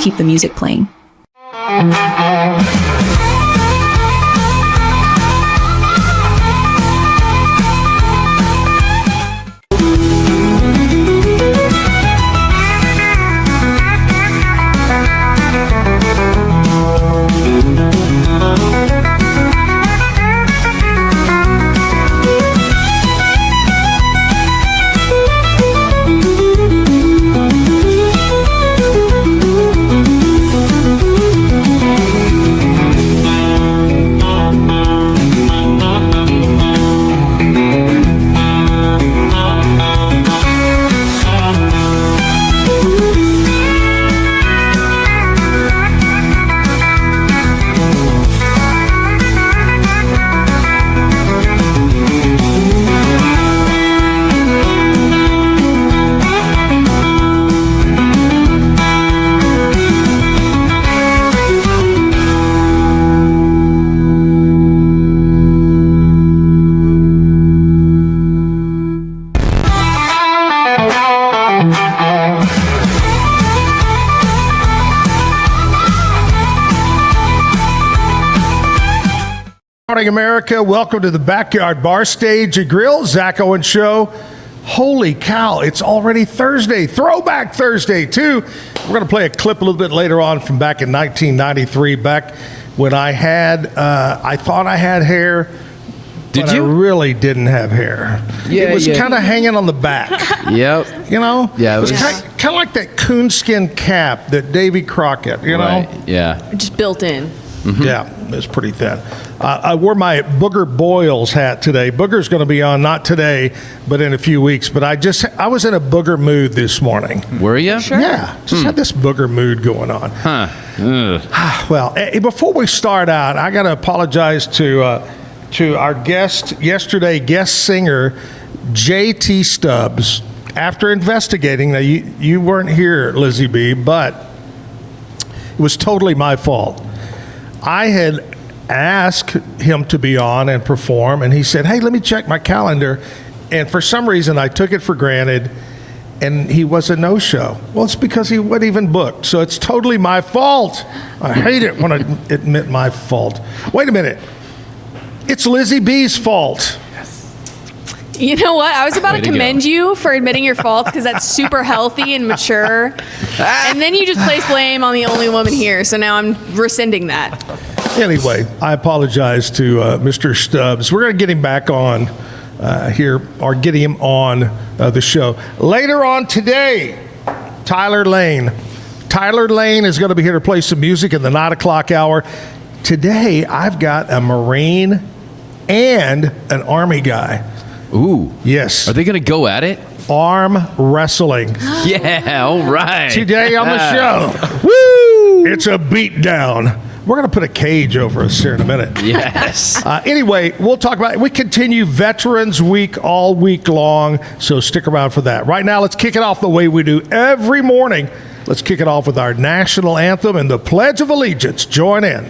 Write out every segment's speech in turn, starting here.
keep the music playing. Morning, America. Welcome to the Backyard Bar Stage and Grill. Zach Owens Show. Holy cow, it's already Thursday. Throwback Thursday, too. We're going to play a clip a little bit later on from back in 1993, back when I thought I had hair. Did you? I really didn't have hair. Yeah, it was kind of hanging on the back. Yep. You know? Yeah, it was kind of like that coonskin cap that Davy Crockett, you know? Yeah. Just built in. Mm-hmm. Yeah, it was pretty thin. I wore my Booger Boyles hat today. Booger's going to be on not today, but in a few weeks. But I was in a booger mood this morning. Were you? Sure. Yeah, just had this booger mood going on. Huh. Ugh. Well, before we start out, I got to apologize to our guest yesterday, guest singer J.T. Stubbs. After investigating, now you weren't here, Lizzie B, but it was totally my fault. I had asked him to be on and perform, and he said, hey, let me check my calendar. And for some reason, I took it for granted, and he was a no-show. Well, it's because he wasn't even booked, so it's totally my fault. I hate it when I admit my fault. Wait a minute. It's Lizzie B's fault. You know what? I was about Way to to commend go. you for admitting your faults because that's super healthy and mature. And then you just place blame on the only woman here. So now I'm rescinding that. Anyway, I apologize to Mr. Stubbs. We're going to get him back on here, or get him on the show. Later on today, Tyler Layne. Tyler Layne is going to be here to play some music in the 9 o'clock hour. Today, I've got a Marine and an Army guy. Ooh. Yes. Are they going to go at it? Arm wrestling. Yeah, all right. Today on the show. Woo! It's a beatdown. We're going to put a cage over us here in a minute. Yes. Anyway, we'll talk about it. We continue Veterans Week all week long, so stick around for that. Right now, let's kick it off the way we do every morning. Let's kick it off with our national anthem and the Pledge of Allegiance. Join in.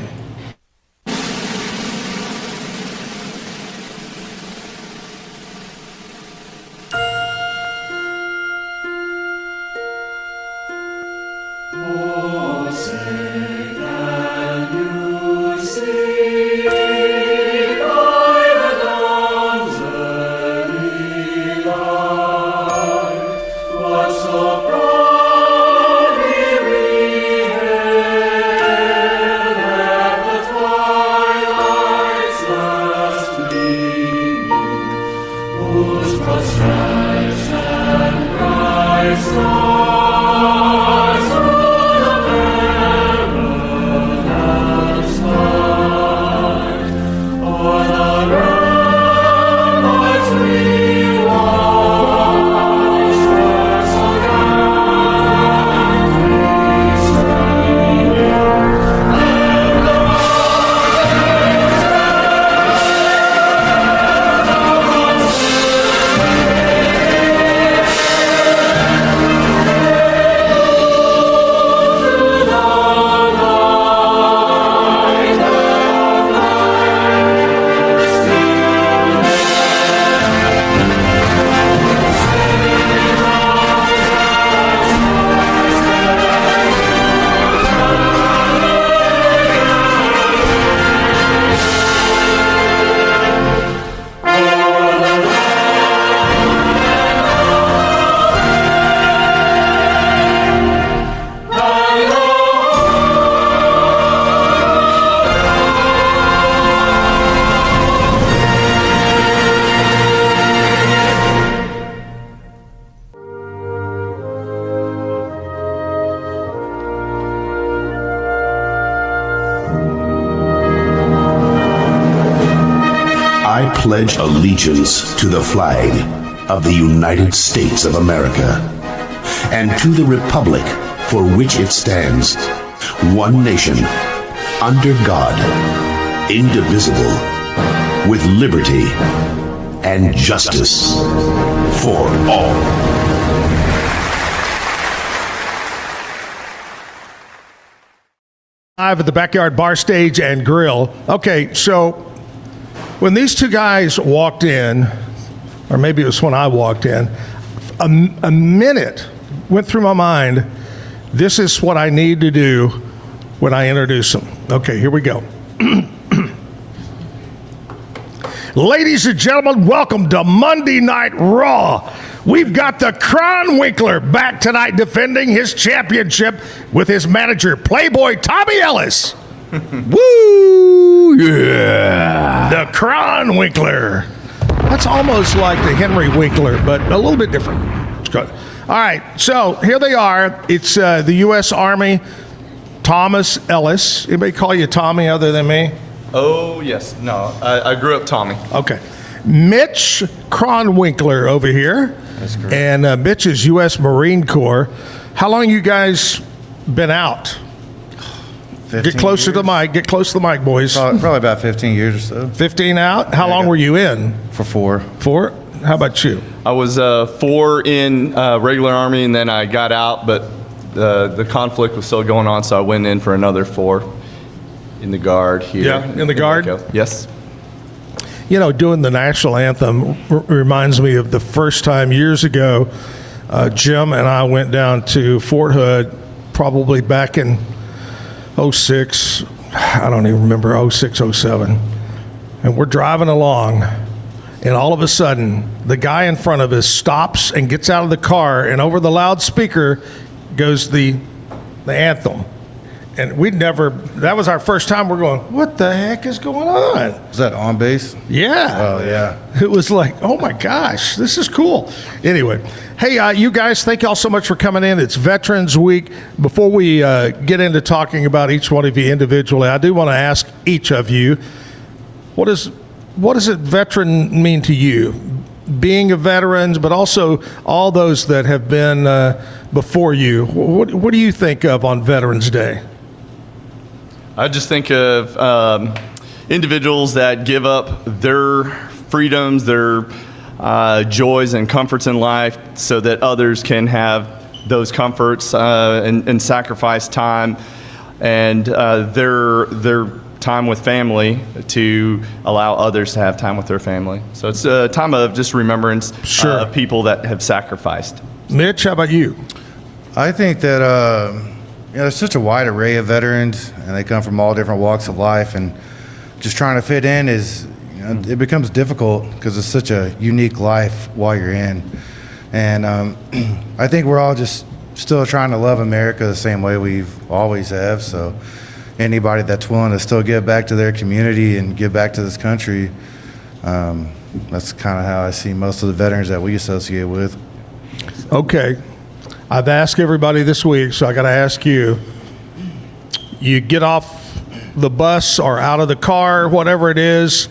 pledge allegiance to the flag of the United States of America and to the republic for which it stands, one nation, under God, indivisible, with liberty and justice for all. Live at the Backyard Bar Stage and Grill. Okay, so when these two guys walked in, or maybe it was when I walked in, a minute went through my mind. This is what I need to do when I introduce them. Okay, here we go. Ladies and gentlemen, welcome to Monday Night Raw. We've got the Kronwinkler back tonight defending his championship with his manager, Playboy Tommy Ellis. Woo! Yeah! The Kronwinkler. That's almost like the Henry Winkler, but a little bit different. It's good. All right, so here they are. It's the U.S. Army, Thomas Ellis. Anybody call you Tommy other than me? Oh, yes. No, I grew up Tommy. Okay. Mitch Kronwinkler over here. That's correct. And Mitch is U.S. Marine Corps. How long you guys been out? 15 Get closer to years. the mic. Get close to the mic, boys. Probably about 15 years or so. 15 out? How Yeah, long I got- were you in? For 4. 4? How about you? I was 4 in regular Army, and then I got out, but the conflict was still going on, so I went in for another 4 in the Guard here. Yeah, in the Guard? Waco. Yes. You know, doing the national anthem reminds me of the first time years ago, Jim and I went down to Fort Hood, probably back in 06, I don't even remember, 06, 07. And we're driving along, and all of a sudden, the guy in front of us stops and gets out of the car, and over the loudspeaker goes the anthem. And that was our first time. We're going, what the heck is going on? Was that on base? Yeah. Oh, yeah. It was like, oh my gosh, this is cool. Anyway, hey, you guys, thank y'all so much for coming in. It's Veterans Week. Before we get into talking about each one of you individually, I do want to ask each of you, what does it veteran mean to you? Being a veteran, but also all those that have been before you. What do you think of on Veterans Day? I just think of individuals that give up their freedoms, their joys and comforts in life so that others can have those comforts and sacrifice time and their time with family to allow others to have time with their family. So it's a time of just remembrance Sure. of people that have sacrificed. Mitch, how about you? I think that there's such a wide array of veterans, and they come from all different walks of life, and just trying to fit in is, it becomes difficult because it's such a unique life while you're in. And I think we're all just still trying to love America the same way we've always have. So anybody that's willing to still give back to their community and give back to this country, that's kind of how I see most of the veterans that we associate with. Okay. I've asked everybody this week, so I got to ask you. You get off the bus or out of the car, whatever it is,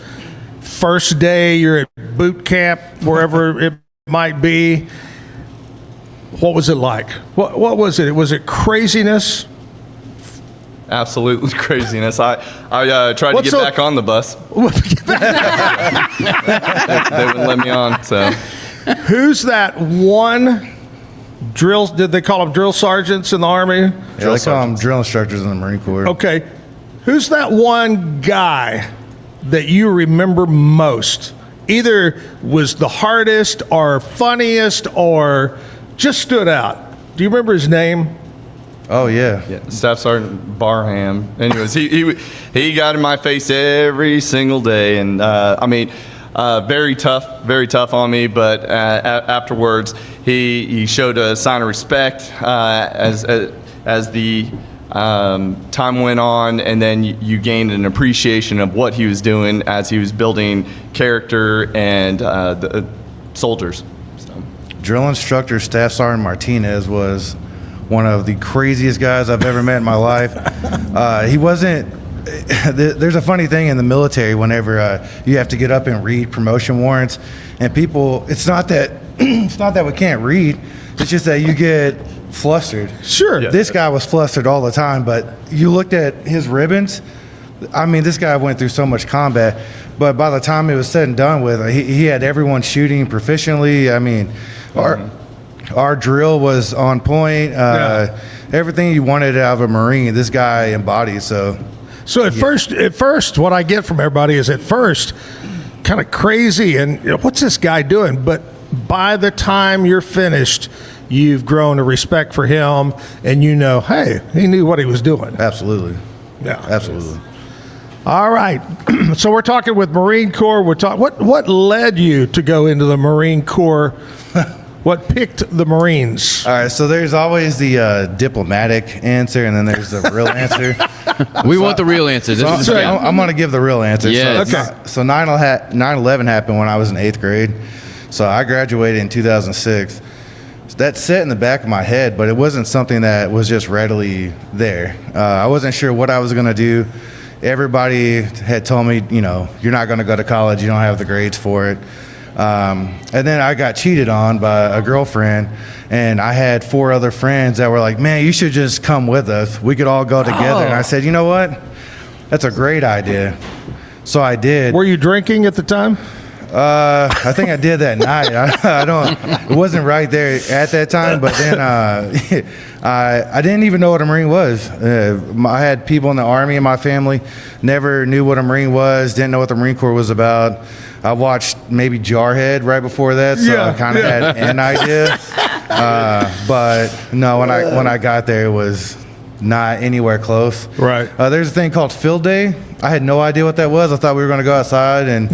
first day you're at boot camp, wherever it might be. What was it like? What was it? Was it craziness? Absolutely craziness. I tried to What's get so- back on the bus. They wouldn't let me on, so. Who's that one drill? Did they call them drill sergeants in the Army? Yeah, they call them drill instructors in the Marine Corps. Okay. Who's that one guy that you remember most? Either was the hardest or funniest or just stood out. Do you remember his name? Oh, yeah. Yeah, Staff Sergeant Barham. Anyways, he got in my face every single day, and very tough on me. But afterwards, he showed a sign of respect as the time went on, and then you gained an appreciation of what he was doing as he was building character and the soldiers. So. Drill instructor Staff Sergeant Martinez was one of the craziest guys I've ever met in my life. He wasn't there's a funny thing in the military whenever you have to get up and read promotion warrants, and people, it's not that we can't read, it's just that you get flustered. Sure. Yeah. This guy was flustered all the time, but you looked at his ribbons. I mean, this guy went through so much combat, but by the time it was said and done with, he had everyone shooting proficiently. I mean, our drill was on point. Everything you wanted out of a Marine, this guy embodies. So at first, what I get from everybody is at first kind of crazy and what's this guy doing? But by the time you're finished, you've grown a respect for him, and hey, he knew what he was doing. absolutely, Yeah, absolutely. All right. So we're talking with Marine Corps. What led you to go into the Marine Corps? What picked the Marines? All right, so there's always the diplomatic answer, and then there's the real answer. We want the real answer. This is right. I'm going to give the real answer. Yes. So 9/11 happened when I was in 8th grade. So I graduated in 2006. That set in the back of my head, but it wasn't something that was just readily there. I wasn't sure what I was going to do. Everybody had told me, you're not going to go to college. You don't have the grades for it. And then I got cheated on by a girlfriend, and I had 4 other friends that were like, man, you should just come with us. We could all go together. And I said, you know what? That's a great idea. So I did. Were you drinking at the time? I think I did that night. It wasn't right there at that time, but then I didn't even know what a Marine was. I had people in the Army in my family, never knew what a Marine was, didn't know what the Marine Corps was about. I watched maybe Jarhead right before that, so I kind of had an idea. But no, when I got there, it was not anywhere close. Right. There's a thing called field day. I had no idea what that was. I thought we were going to go outside and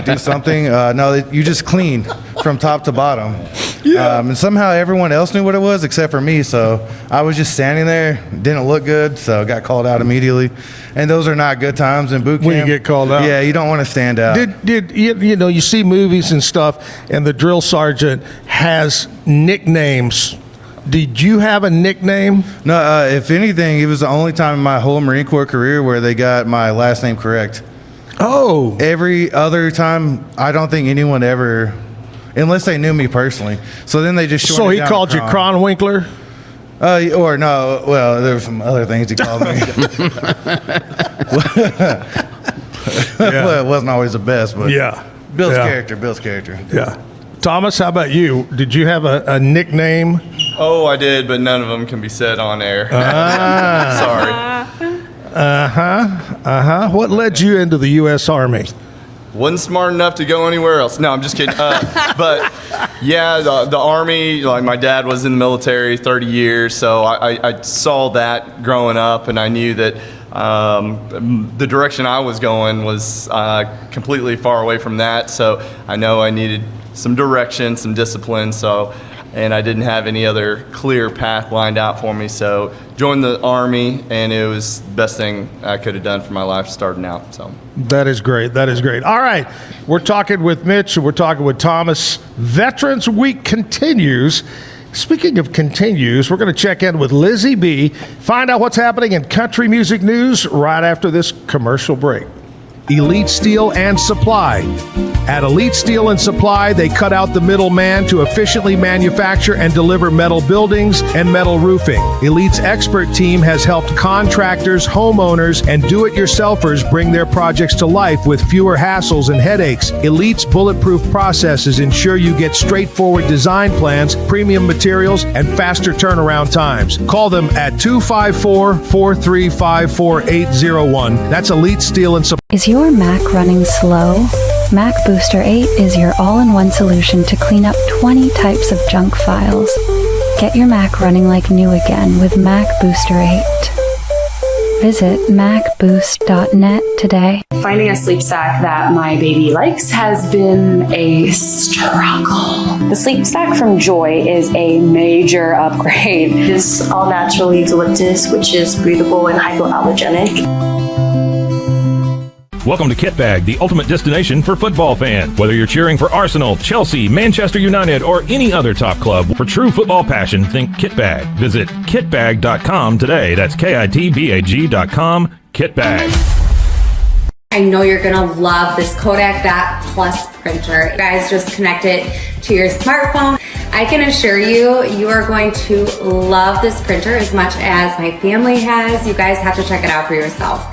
do something. No, you just clean from top to bottom. Yeah. And somehow everyone else knew what it was except for me. So I was just standing there, didn't look good, so got called out immediately. And those are not good times in boot camp. When you get called out. Yeah, you don't want to stand out. Did you see movies and stuff, and the drill sergeant has nicknames. Did you have a nickname? No, if anything, it was the only time in my whole Marine Corps career where they got my last name correct. Oh. Every other time, I don't think anyone ever, unless they knew me personally. So then they just shortened So it he down called to you Kronwinkler? Or no, well, there were some other things he called me. Well, it wasn't always the best, but Yeah. Bill's Yeah. character. Yeah. Thomas, how about you? Did you have a nickname? Oh, I did, but none of them can be said on air. Sorry. What led you into the U.S. Army? Wasn't smart enough to go anywhere else. No, I'm just kidding. But yeah, the Army, like my dad was in the military 30 years, so I saw that growing up, and I knew that the direction I was going was completely far away from that. So I know I needed some direction, some discipline. And I didn't have any other clear path lined out for me. So joined the Army, and it was the best thing I could have done for my life starting out. So That is great. That is great. All right. We're talking with Mitch, and we're talking with Thomas. Veterans Week continues. Speaking of continues, we're going to check in with Lizzie B, find out what's happening in country music news right after this commercial break. Elite Steel and Supply. At Elite Steel and Supply, they cut out the middleman to efficiently manufacture and deliver metal buildings and metal roofing. Elite's expert team has helped contractors, homeowners, and do-it-yourselfers bring their projects to life with fewer hassles and headaches. Elite's bulletproof processes ensure you get straightforward design plans, premium materials, and faster turnaround times. Call them at 254-435-4801. That's Elite Steel and Supply. Is your Mac running slow? Mac Booster 8 is your all-in-one solution to clean up 20 types of junk files. Get your Mac running like new again with Mac Booster 8. Visit macboost.net today. Finding a sleep sack that my baby likes has been a struggle. The sleep sack from Joy is a major upgrade. It is all natural eucalyptus, which is breathable and hypoallergenic. Welcome to Kit Bag, the ultimate destination for football fans. Whether you're cheering for Arsenal, Chelsea, Manchester United, or any other top club, for true football passion, think Kit Bag. Visit kitbag.com today. That's KITBAG.com. Kit Bag. I know you're going to love this Kodak Dot Plus printer. You guys just connect it to your smartphone. I can assure you, you are going to love this printer as much as my family has. You guys have to check it out for yourself.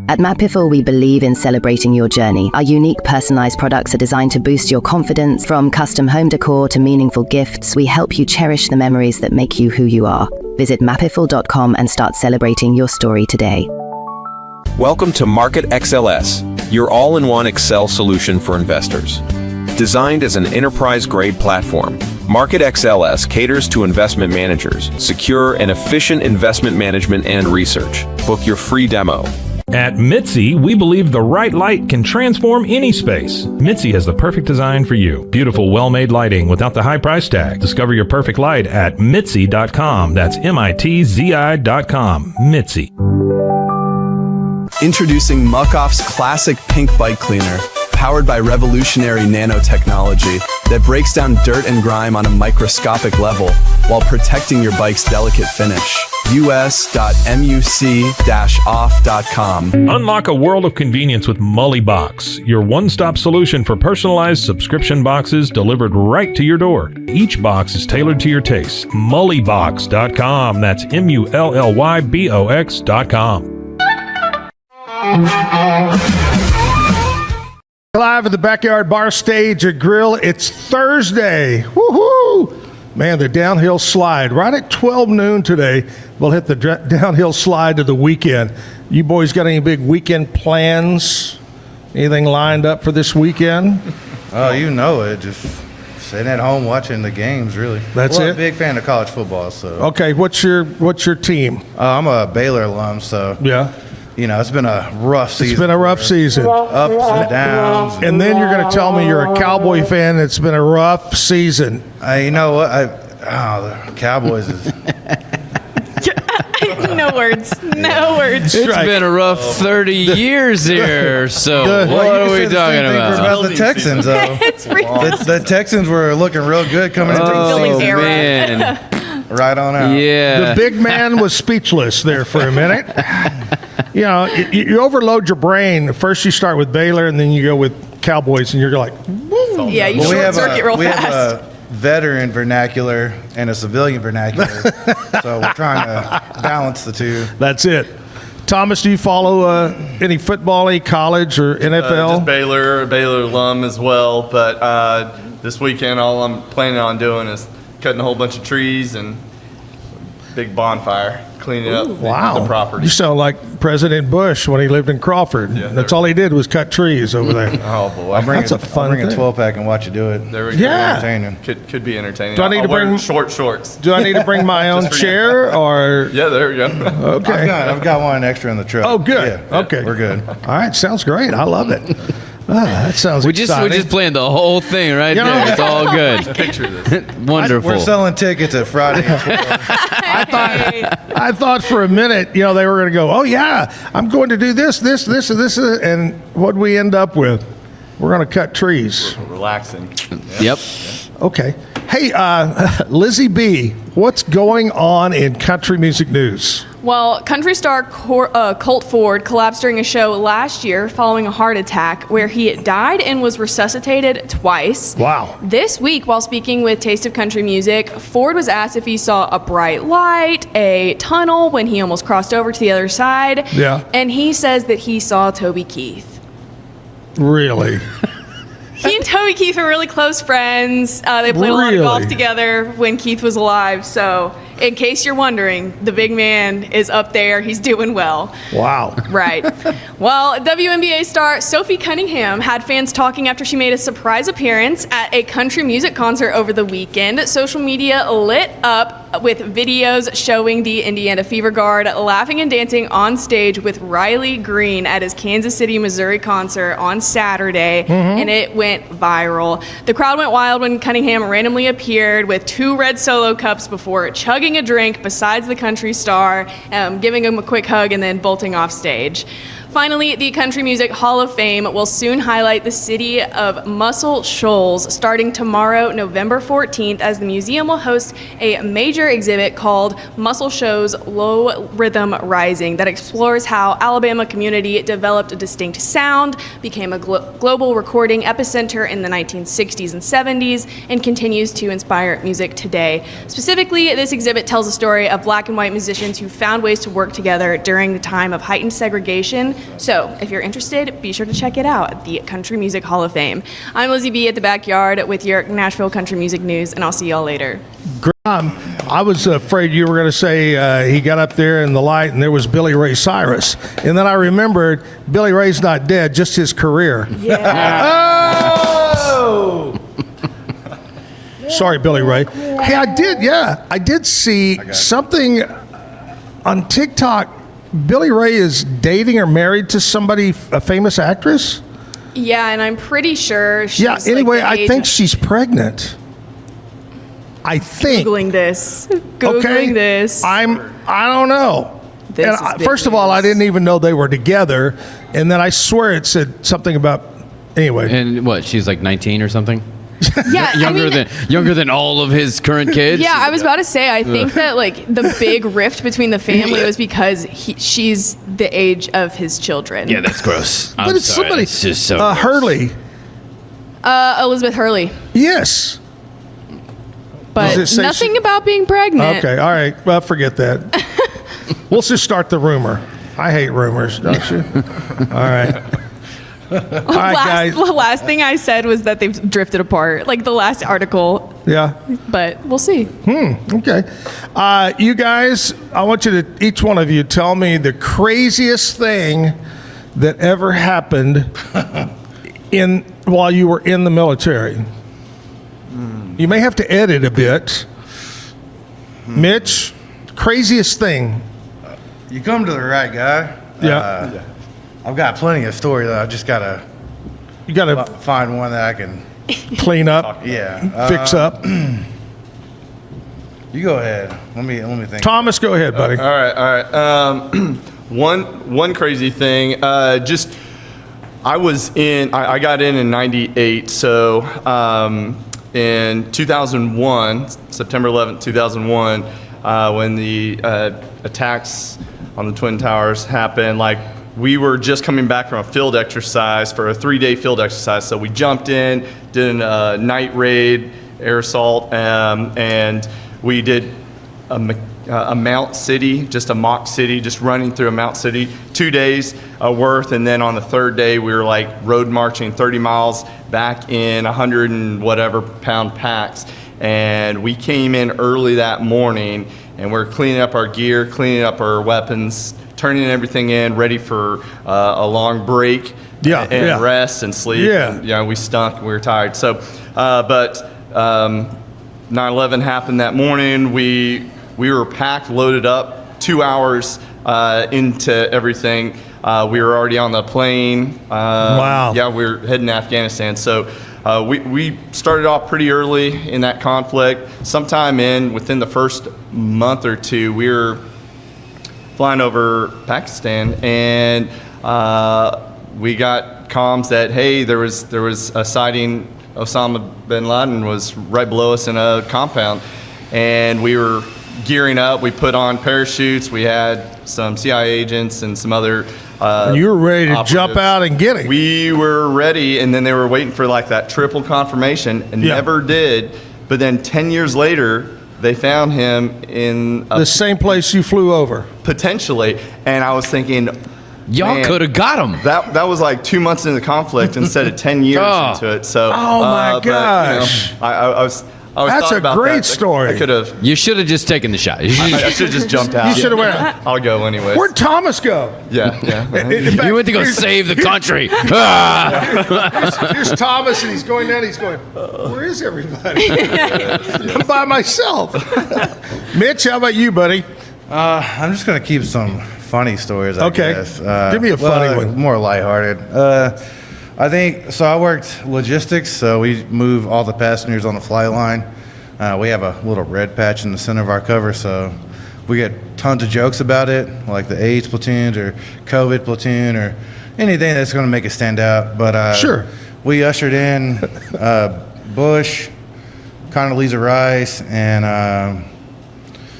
At Matt Piffle, we believe in celebrating your journey. Our unique personalized products are designed to boost your confidence. From custom home decor to meaningful gifts, we help you cherish the memories that make you who you are. Visit mattpiffle.com and start celebrating your story today. Welcome to Market XLS, your all-in-one Excel solution for investors. Designed as an enterprise-grade platform, Market XLS caters to investment managers, secure and efficient investment management and research. Book your free demo. At Mitzi, we believe the right light can transform any space. Mitzi has the perfect design for you. Beautiful, well-made lighting without the high price tag. Discover your perfect light at Mitzi.com. That's MITZI.com. Mitzi. Introducing Muck-Off's classic pink bike cleaner, powered by revolutionary nanotechnology that breaks down dirt and grime on a microscopic level while protecting your bike's delicate finish. us.muc-off.com. Unlock a world of convenience with Mully Box, your one-stop solution for personalized subscription boxes delivered right to your door. Each box is tailored to your taste. Mullybox.com. That's MULLYBOX.com. Live at the Backyard Bar Stage at Grill. It's Thursday. Woohoo! Man, the downhill slide. Right at 12 noon today, we'll hit the downhill slide to the weekend. You boys got any big weekend plans? Anything lined up for this weekend? Oh, you know it. Just sitting at home watching the games, really. That's it? it? I'm a big fan of college football, so. Okay, what's your team? I'm a Baylor alum, so. Yeah. You know, it's been a rough season. It's been a rough season. Ups and downs. And then you're going to tell me you're a Cowboy fan. It's been a rough season. You know what? The Cowboys is. No words. No words. It's been a rough 30 years here. So what are we talking about? The Texans, though. The Texans were looking real good coming into the season. Oh, man. Right on out. Yeah. The big man was speechless there for a minute. You know, you overload your brain. First you start with Baylor, and then you go with Cowboys, and you're like, woo. Yeah, you short circuit real fast. We have a veteran vernacular and a civilian vernacular, so we're trying to balance the two. That's it. Thomas, do you follow any football, any college or NFL? Just Baylor alum as well. But this weekend, all I'm planning on doing is cutting a whole bunch of trees and big bonfire, cleaning up the property. You sound like President Bush when he lived in Crawford. Yeah, that's all he did was cut trees over there. Oh boy, I'll bring a fun thing. a 12-pack and watch you do it. There we go. Yeah, could be entertaining. Do I need to bring short shorts? Do I need to bring my own chair or? Yeah, there you go. Okay, I've got one extra in the truck. Oh, good. Yeah, okay, we're good. All right, sounds great. I love it. That sounds exciting. We just planned the whole thing right there. It's all good. Picture this. Wonderful. We're selling tickets at Friday. I thought for a minute, they were going to go, oh yeah, I'm going to do this, and what we end up with, we're going to cut trees. We're relaxing. Yep. Okay. Hey, Lizzie B, what's going on in country music news? Well, country star Colt Ford collapsed during a show last year following a heart attack where he died and was resuscitated twice. Wow. This week, while speaking with Taste of Country Music, Ford was asked if he saw a bright light, a tunnel when he almost crossed over to the other side. Yeah. And he says that he saw Toby Keith. Really? He and Toby Keith are really close friends. They played a lot of golf together when Keith was alive. So, in case you're wondering, the big man is up there. He's doing well. Wow. Right. Well, WNBA star Sophie Cunningham had fans talking after she made a surprise appearance at a country music concert over the weekend. Social media lit up with videos showing the Indiana Fever Guard laughing and dancing on stage with Riley Green at his Kansas City, Missouri concert on Saturday, and it went viral. The crowd went wild when Cunningham randomly appeared with 2 red Solo cups before chugging a drink besides the country star, giving him a quick hug, and then bolting off stage. Finally, the Country Music Hall of Fame will soon highlight the city of Muscle Shoals starting tomorrow, November 14th, as the museum will host a major exhibit called Muscle Shoals Low Rhythm Rising that explores how Alabama community developed a distinct sound, became a global recording epicenter in the 1960s and 70s, and continues to inspire music today. Specifically, this exhibit tells the story of black and white musicians who found ways to work together during the time of heightened segregation. So, if you're interested, be sure to check it out at the Country Music Hall of Fame. I'm Lizzie B at the Backyard with your Nashville Country Music News, and I'll see y'all later. I was afraid you were going to say he got up there in the light and there was Billy Ray Cyrus. And then I remembered Billy Ray's not dead, just his career. Oh! Sorry, Billy Ray. Hey, I did see something on TikTok. Billy Ray is dating or married to somebody, a famous actress? Yeah, and I'm pretty sure she's anyway, like I think she's pregnant. I think. Googling this. I don't know. First of all, I didn't even know they were together. And then I swear it said something about, anyway. And what, she's like 19 or something? Yeah, younger than all of his current kids. Yeah, I was about to say, I think that like the big rift between the family was because she's the age of his children. Yeah, that's gross. But it's sorry, somebody. It's just so Hurley. Elizabeth Hurley. Yes. But nothing about being pregnant. Okay, all right. Well, forget that. We'll just start the rumor. I hate rumors, don't you? All right. All right, guys. The last thing I said was that they've drifted apart, like the last article. Yeah. But we'll see. Okay. You guys, I want you to, each one of you, tell me the craziest thing that ever happened while you were in the military. You may have to edit a bit. Mitch, craziest thing. You come to the right guy. Yeah. I've got plenty of stories. I just gotta find one that I can clean up. Fix up. You go ahead. Let me think. Thomas, go ahead, buddy. All right. One crazy thing. I got in 98. So in 2001, September 11th, 2001, when the attacks on the Twin Towers happened, we were just coming back from a field exercise for a 3-day field exercise. So we jumped in, did a night raid, air assault, and we did a Mount City, just a mock city, just running through a Mount City, 2 days worth. And then on the third day, we were road marching 30 miles back in 100 and whatever pound packs. And we came in early that morning and we're cleaning up our gear, cleaning up our weapons, turning everything in, ready for a long break and rest and sleep. And, we stunk, we were tired. So, but 9/11 happened that morning. We were packed, loaded up, 2 hours into everything. We were already on the plane. Wow. Yeah, we were heading to Afghanistan. So we started off pretty early in that conflict. Sometime within the first month or two, we were flying over Pakistan, and we got comms that, hey, there was a sighting. Osama bin Laden was right below us in a compound, and we were gearing up. We put on parachutes. We had some CIA agents and some other and you were ready to jump out and get him. We were ready, and then they were waiting for that triple confirmation, and never did. But then 10 years later, they found him in the same place you flew over. Potentially. And I was thinking, y'all could have got him. That was 2 months into the conflict instead of 10 years into it. So, my gosh. But, I was That's a great story. I could have. You should have just taken the shot. I should have just jumped out. You should have went. I'll go anyway. Where'd Thomas go? Yeah. You went to go save the country. Here's Thomas, and he's going down. He's going, where is everybody? I'm by myself. Mitch, how about you, buddy? I'm just going to keep some funny stories, I guess. Give me a funny one. More lighthearted. I think, so I worked logistics, so we move all the passengers on the flight line. We have a little red patch in the center of our cover, so we get tons of jokes about it, like the AIDS platoons or COVID platoon or anything that's going to make it stand out. But sure, we ushered in Bush, Condoleezza Rice, and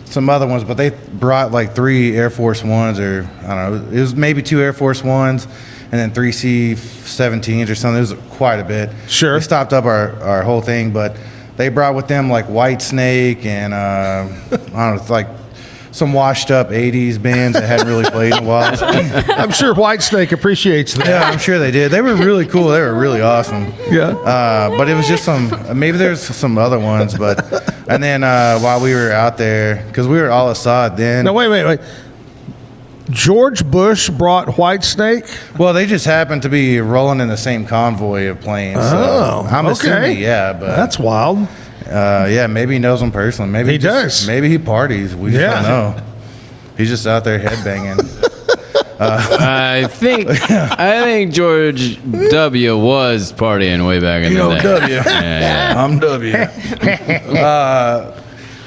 some other ones, but they brought like 3 Air Force Ones, or I don't know, it was maybe 2 Air Force Ones and then 3 C-17s or something. It was quite a bit. Sure. They stopped up our whole thing, but they brought with them like White Snake and I don't know, it's like some washed up 80s bands that hadn't really played in a while. I'm sure White Snake appreciates that. Yeah, I'm sure they did. They were really cool. They were really awesome. Yeah. But it was just maybe there's some other ones, but, and then while we were out there, because we were all Assad then. No, wait. George Bush brought White Snake? Well, they just happened to be rolling in the same convoy of planes. Oh, so I'm assuming, yeah. But that's wild. Yeah, maybe he knows them personally. Maybe he does. Maybe he parties. We just don't know. He's just out there headbanging. I think George W. was partying way back in the day. W. Yeah. I'm W.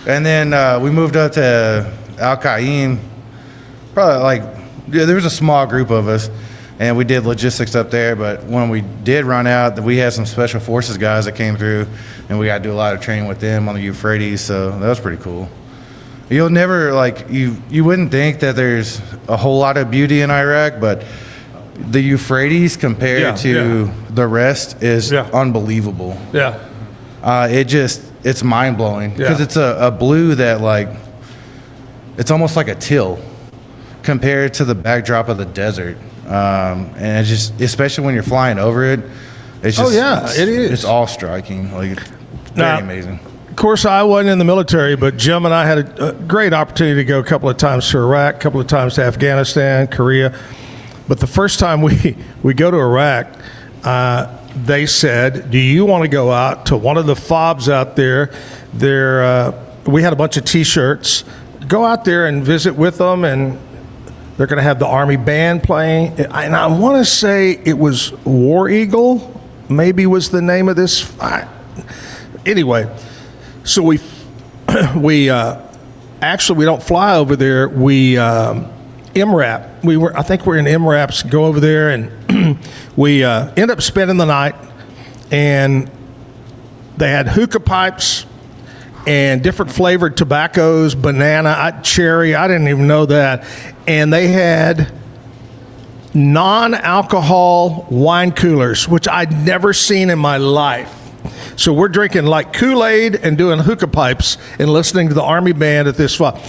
And then we moved up to Al Qaim. Probably there was a small group of us, and we did logistics up there. But when we did run out, we had some special forces guys that came through, and we got to do a lot of training with them on the Euphrates. So that was pretty cool. You'll never you wouldn't think that there's a whole lot of beauty in Iraq, but the Euphrates compared to the rest is unbelievable. Yeah. It's mind blowing because it's a blue that it's almost like a teal compared to the backdrop of the desert. And it just, especially when you're flying over it, it's just, it is. It's all striking. It's very amazing. Of course, I wasn't in the military, but Jim and I had a great opportunity to go a couple of times to Iraq, a couple of times to Afghanistan, Korea. But the first time we go to Iraq, they said, do you want to go out to one of the FOBs out there? We had a bunch of T-shirts. Go out there and visit with them, and they're going to have the Army band playing. And I want to say it was War Eagle, maybe was the name of this. Anyway, so we actually, we don't fly over there. We MRAP. I think we're in MRAPs. Go over there, and we end up spending the night. And they had hookah pipes and different flavored tobaccos, banana, cherry. I didn't even know that. And they had non-alcohol wine coolers, which I'd never seen in my life. So we're drinking like Kool-Aid and doing hookah pipes and listening to the Army band at this spot.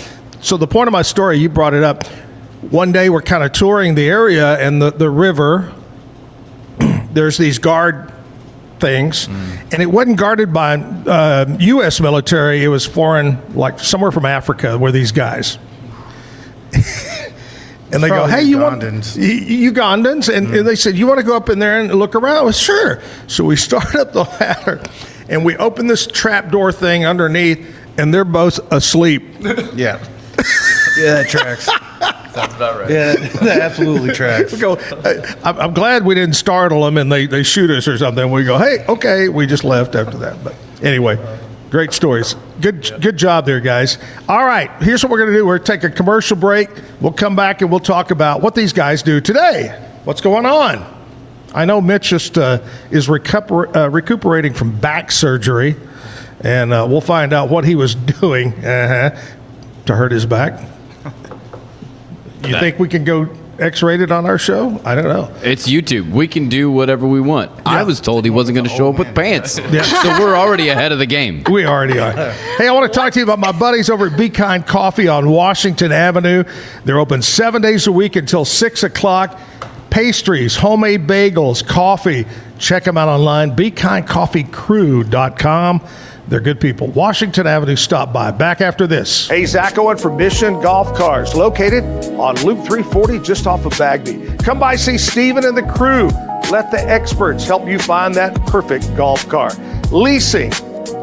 So the point of my story, you brought it up. One day we're kind of touring the area and the river. There's these guard things, and it wasn't guarded by U.S. military. It was foreign, like somewhere from Africa, were these guys. And they go, hey, Ugandans? And they said, you want to go up in there and look around? I was, sure. So we start up the ladder, and we open this trap door thing underneath, and they're both asleep. Yeah. Yeah, that tracks. Sounds about right. Yeah, that absolutely tracks. We go, I'm glad we didn't startle them and they shoot us or something. We go, hey, okay. We just left after that. But anyway, great stories. Good job there, guys. All right, here's what we're going to do. We're going to take a commercial break. We'll come back and we'll talk about what these guys do today. What's going on? I know Mitch just is recuperating from back surgery, and we'll find out what he was doing to hurt his back. You think we can go X-rated on our show? I don't know. It's YouTube. We can do whatever we want. Yeah. I was told he wasn't going to show up with pants. Yeah. So we're already ahead of the game. We already are. Hey, I want to talk to you about my buddies over at Be Kind Coffee on Washington Avenue. They're open 7 days a week until 6 o'clock. Pastries, homemade bagels, coffee. Check them out online, BeKindCoffeeCrew.com. They're good people. Washington Avenue, stop by. Back after this. Hey, Zach Owen from Mission Golf Cars, located on Loop 340 just off of Bagby. Come by, see Steven and the crew. Let the experts help you find that perfect golf car. Leasing,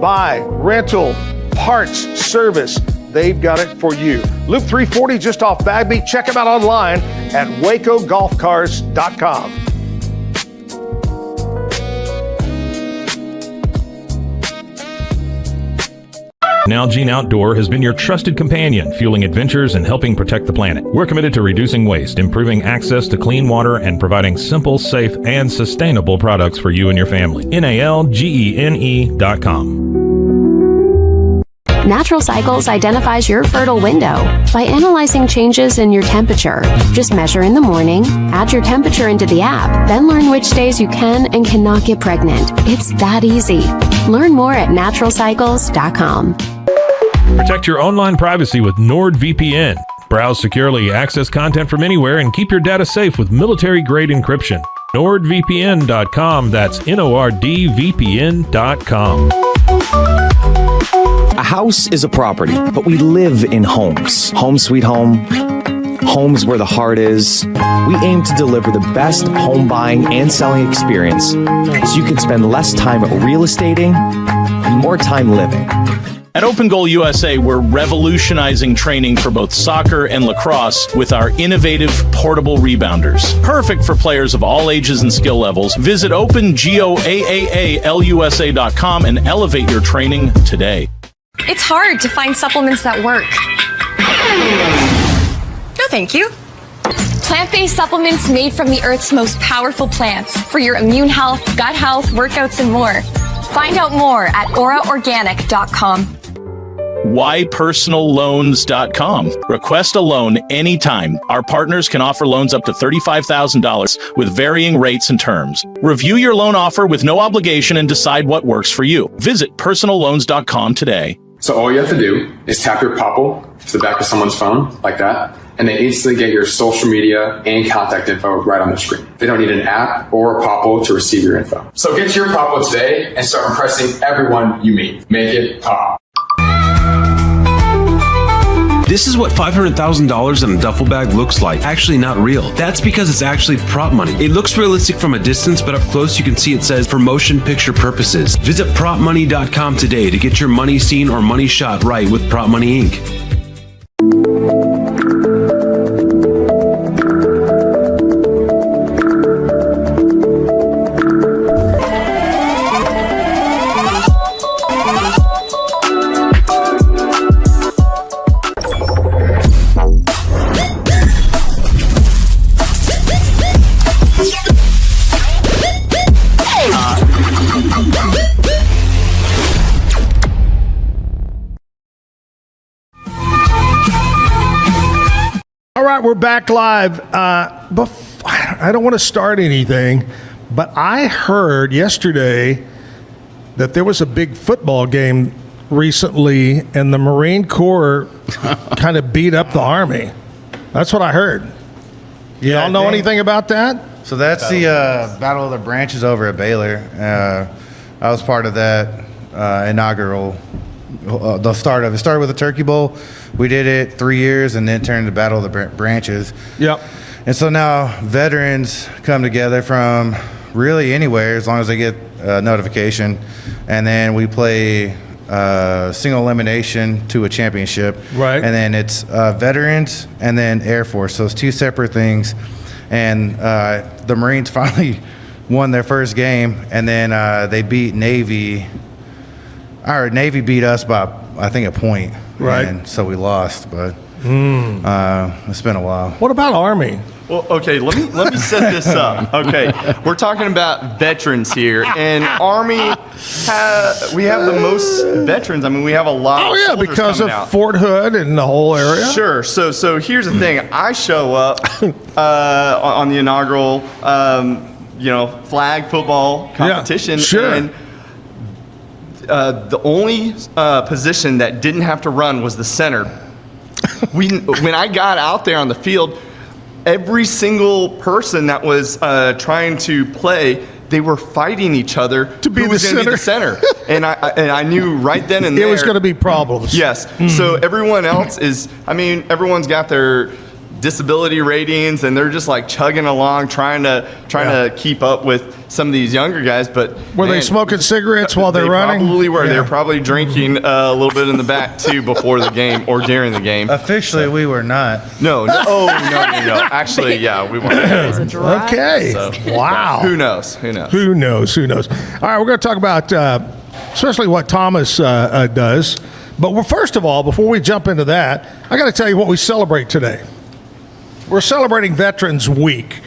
buy, rental, parts, service, they've got it for you. Loop 340 just off Bagby. Check them out online at wacogolfcars.com. Nalgene Outdoor has been your trusted companion, fueling adventures and helping protect the planet. We're committed to reducing waste, improving access to clean water, and providing simple, safe, and sustainable products for you and your family. NALGENE.com. Natural Cycles identifies your fertile window by analyzing changes in your temperature. Just measure in the morning, add your temperature into the app, then learn which days you can and cannot get pregnant. It's that easy. Learn more at naturalcycles.com. Protect your online privacy with NordVPN. Browse securely, access content from anywhere, and keep your data safe with military-grade encryption. NordVPN.com. That's NORDVPN.com. A house is a property, but we live in homes. Home sweet home. Homes where the heart is. We aim to deliver the best home buying and selling experience so you can spend less time real estating and more time living. At Open Goal USA, we're revolutionizing training for both soccer and lacrosse with our innovative portable rebounders. Perfect for players of all ages and skill levels. Visit OpenGOAAALUSA.com and elevate your training today. It's hard to find supplements that work. No, thank you. Plant-based supplements made from the Earth's most powerful plants for your immune health, gut health, workouts, and more. Find out more at auraorganic.com. WhyPersonalLoans.com. Request a loan anytime. Our partners can offer loans up to $35,000 with varying rates and terms. Review your loan offer with no obligation and decide what works for you. Visit personalloans.com today. So all you have to do is tap your Popple to the back of someone's phone, like that, and they instantly get your social media and contact info right on the screen. They don't need an app or a Popple to receive your info. So get your Popple today and start impressing everyone you meet. Make it pop. This is what $500,000 in a duffel bag looks like. Actually not real. That's because it's actually prop money. It looks realistic from a distance, but up close you can see it says for motion picture purposes. Visit propmoney.com today to get your money seen or money shot right with Prop Money Inc. All right, we're back live. I don't want to start anything, but I heard yesterday that there was a big football game recently, and the Marine Corps kind of beat up the Army. That's what I heard. Y'all know anything about that? So that's the Battle of the Branches over at Baylor. I was part of that inaugural. The start of it started with the Turkey Bowl. We did it 3 years and then turned to Battle of the Branches. Yep. And so now veterans come together from really anywhere as long as they get a notification. And then we play single elimination to a championship. Right. And then it's veterans and then Air Force. So it's two separate things. And the Marines finally won their first game, and then they beat Navy. Navy beat us by, I think, a point. Right. And so we lost, but it's been a while. What about Army? Well, okay, let me set this up. Okay, we're talking about veterans here, and Army, we have the most veterans. I mean, we have a lot of soldiers because of coming out. Fort Hood and the whole area. Sure. So here's the thing. I show up on the inaugural, flag football competition, sure. and the only position that didn't have to run was the center. When I got out there on the field, every single person that was trying to play, they were fighting each other to be the center. And I knew right then and there it was going to be problems. Yes. So everyone else everyone's got their disability ratings, and they're just like chugging along, trying to keep up with some of these younger guys. But were they smoking cigarettes while they're running? Probably were. Yeah. They were probably drinking a little bit in the back too before the game or during the game. Officially, we were not. No. Oh, no. Actually, yeah, we weren't. Okay. So, wow. Who knows? Who knows? All right, we're going to talk about especially what Thomas does. But first of all, before we jump into that, I got to tell you what we celebrate today. We're celebrating Veterans Week.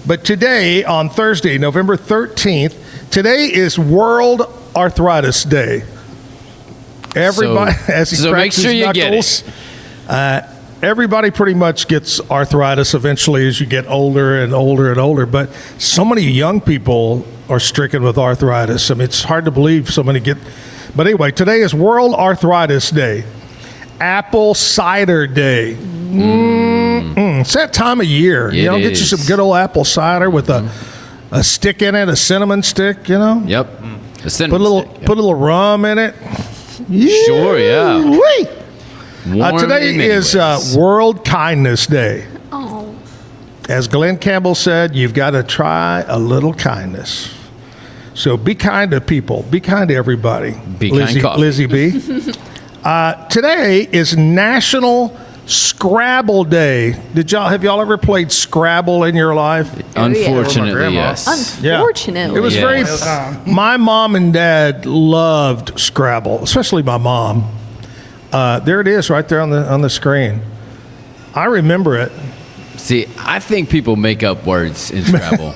But today, on Thursday, November 13th, today is World Arthritis Day. Everybody, as he cracks his knuckles, everybody pretty much gets arthritis eventually as you get older and older and older. But so many young people are stricken with arthritis. I mean, it's hard to believe so many get. But anyway, today is World Arthritis Day. Apple Cider Day. It's that time of year. It get you is. some good old apple cider with a stick in it, a cinnamon stick, Yep. A cinnamon stick. Put a little rum in it. Sure, yeah. Today is World Kindness Day. Oh. As Glenn Campbell said, you've got to try a little kindness. So be kind to people. Be kind to everybody. Be kind coffee. Lizzie B. Today is National Scrabble Day. Have y'all ever played Scrabble in your life? Unfortunately, yes. Unfortunately. It was very. My mom and dad loved Scrabble, especially my mom. There it is, right there on the screen. I remember it. See, I think people make up words in Scrabble.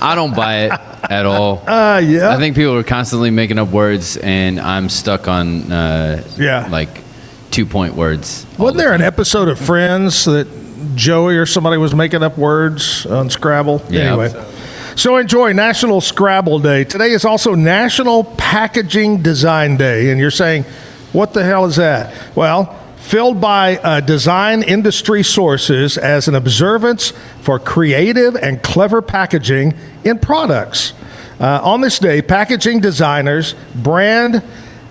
I don't buy it at all. Yeah. I think people are constantly making up words, and I'm stuck on like 2-point words. Wasn't there an episode of Friends that Joey or somebody was making up words on Scrabble? Yeah. Anyway. So enjoy National Scrabble Day. Today is also National Packaging Design Day. And you're saying, what the hell is that? Well, filled by design industry sources as an observance for creative and clever packaging in products. On this day, packaging designers, brands,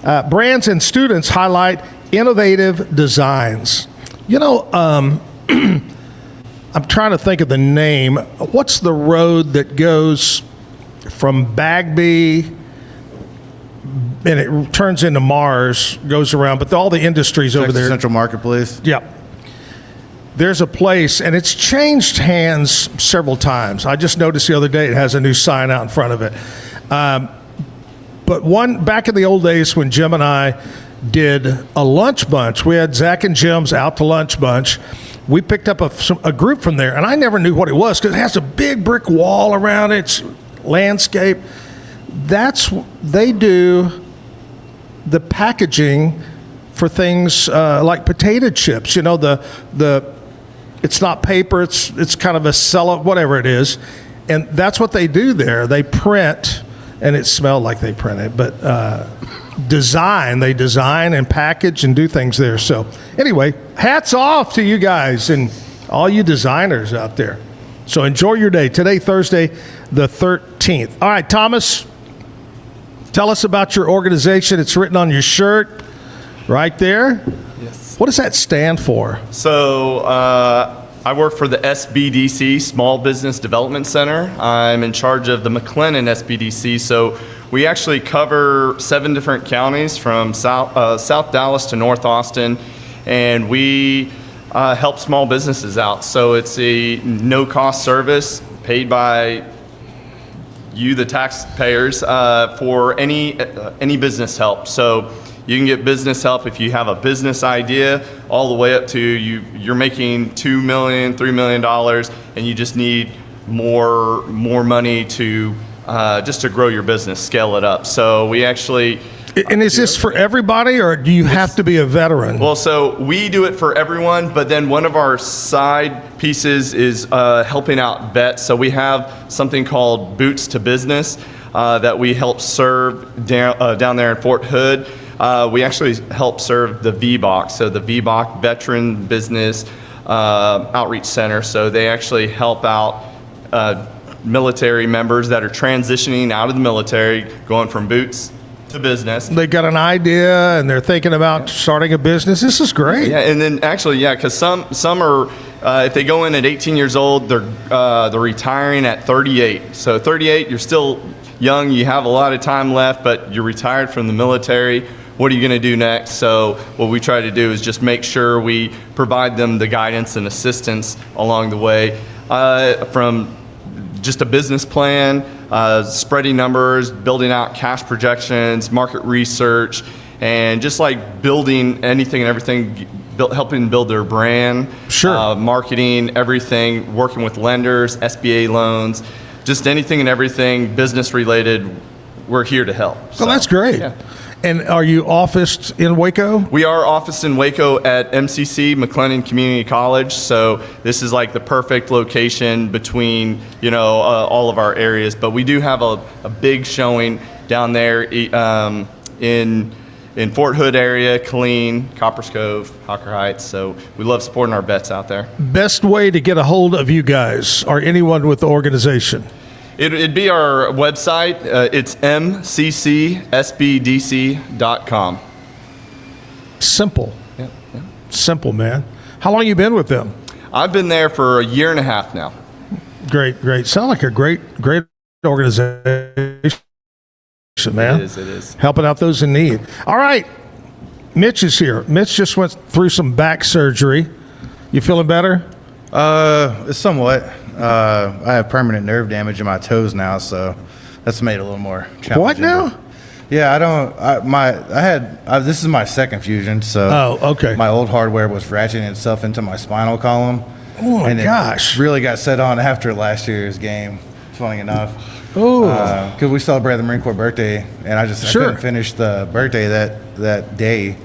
and students highlight innovative designs. I'm trying to think of the name. What's the road that goes from Bagby and it turns into Mars, goes around, but all the industries over there. Central Marketplace. Yep. There's a place, and it's changed hands several times. I just noticed the other day it has a new sign out in front of it. But back in the old days when Jim and I did a lunch bunch, we had Zach and Jim's out to lunch bunch. We picked up a group from there, and I never knew what it was because it has a big brick wall around it, it's landscape. They do the packaging for things like potato chips. It's not paper, it's kind of a cello, whatever it is. And that's what they do there. They print, and it smelled like they printed, but they design and package and do things there. So anyway, hats off to you guys and all you designers out there. So enjoy your day. Today, Thursday, the 13th. All right, Thomas, tell us about your organization. It's written on your shirt right there. Yes. What does that stand for? So I work for the SBDC, Small Business Development Center. I'm in charge of the McLennan SBDC. So we actually cover 7 different counties from South Dallas to North Austin, and we help small businesses out. So it's a no-cost service paid by you, the taxpayers, for any business help. So you can get business help if you have a business idea, all the way up to you're making $2 million, $3 million, and you just need more money to just to grow your business, scale it up. So we actually. And is this for everybody, or do you have to be a veteran? Well, so we do it for everyone, but then one of our side pieces is helping out vets. So we have something called Boots to Business that we help serve down there in Fort Hood. We actually help serve the VBOC, so the VBOC Veteran Business Outreach Center. So they actually help out military members that are transitioning out of the military, going from boots to business. They got an idea and they're thinking about starting a business. This is great. Yeah, and then actually, because some are if they go in at 18 years old, they're retiring at 38. So 38, you're still young, you have a lot of time left, but you're retired from the military. What are you going to do next? So what we try to do is just make sure we provide them the guidance and assistance along the way, from just a business plan, spreading numbers, building out cash projections, market research, and just like building anything and everything, helping build their brand, marketing, everything, working with lenders, SBA loans, just anything and everything business related. We're here to help. Well, that's great. Yeah. And are you officed in Waco? We are officed in Waco at MCC, McLennan Community College. So this is like the perfect location between, all of our areas. But we do have a big showing down there in Fort Hood area, Killeen, Coppers Cove, Hawker Heights. So we love supporting our vets out there. Best way to get a hold of you guys or anyone with the organization? It'd be our website. It's mccsbdc.com. Simple. Yeah. Simple, man. How long you been with them? I've been there for a year and a half now. Great. Sound like a great organization, man. It is. Helping out those in need. All right. Mitch is here. Mitch just went through some back surgery. You feeling better? Somewhat. I have permanent nerve damage in my toes now, so that's made it a little more challenging. What now? Yeah, this is my second fusion, so okay. My old hardware was ratcheting itself into my spinal column. Oh my gosh. It really got set on after last year's game, funny enough. Oh. Because we celebrated the Marine Corps birthday, and I couldn't finish the birthday that day.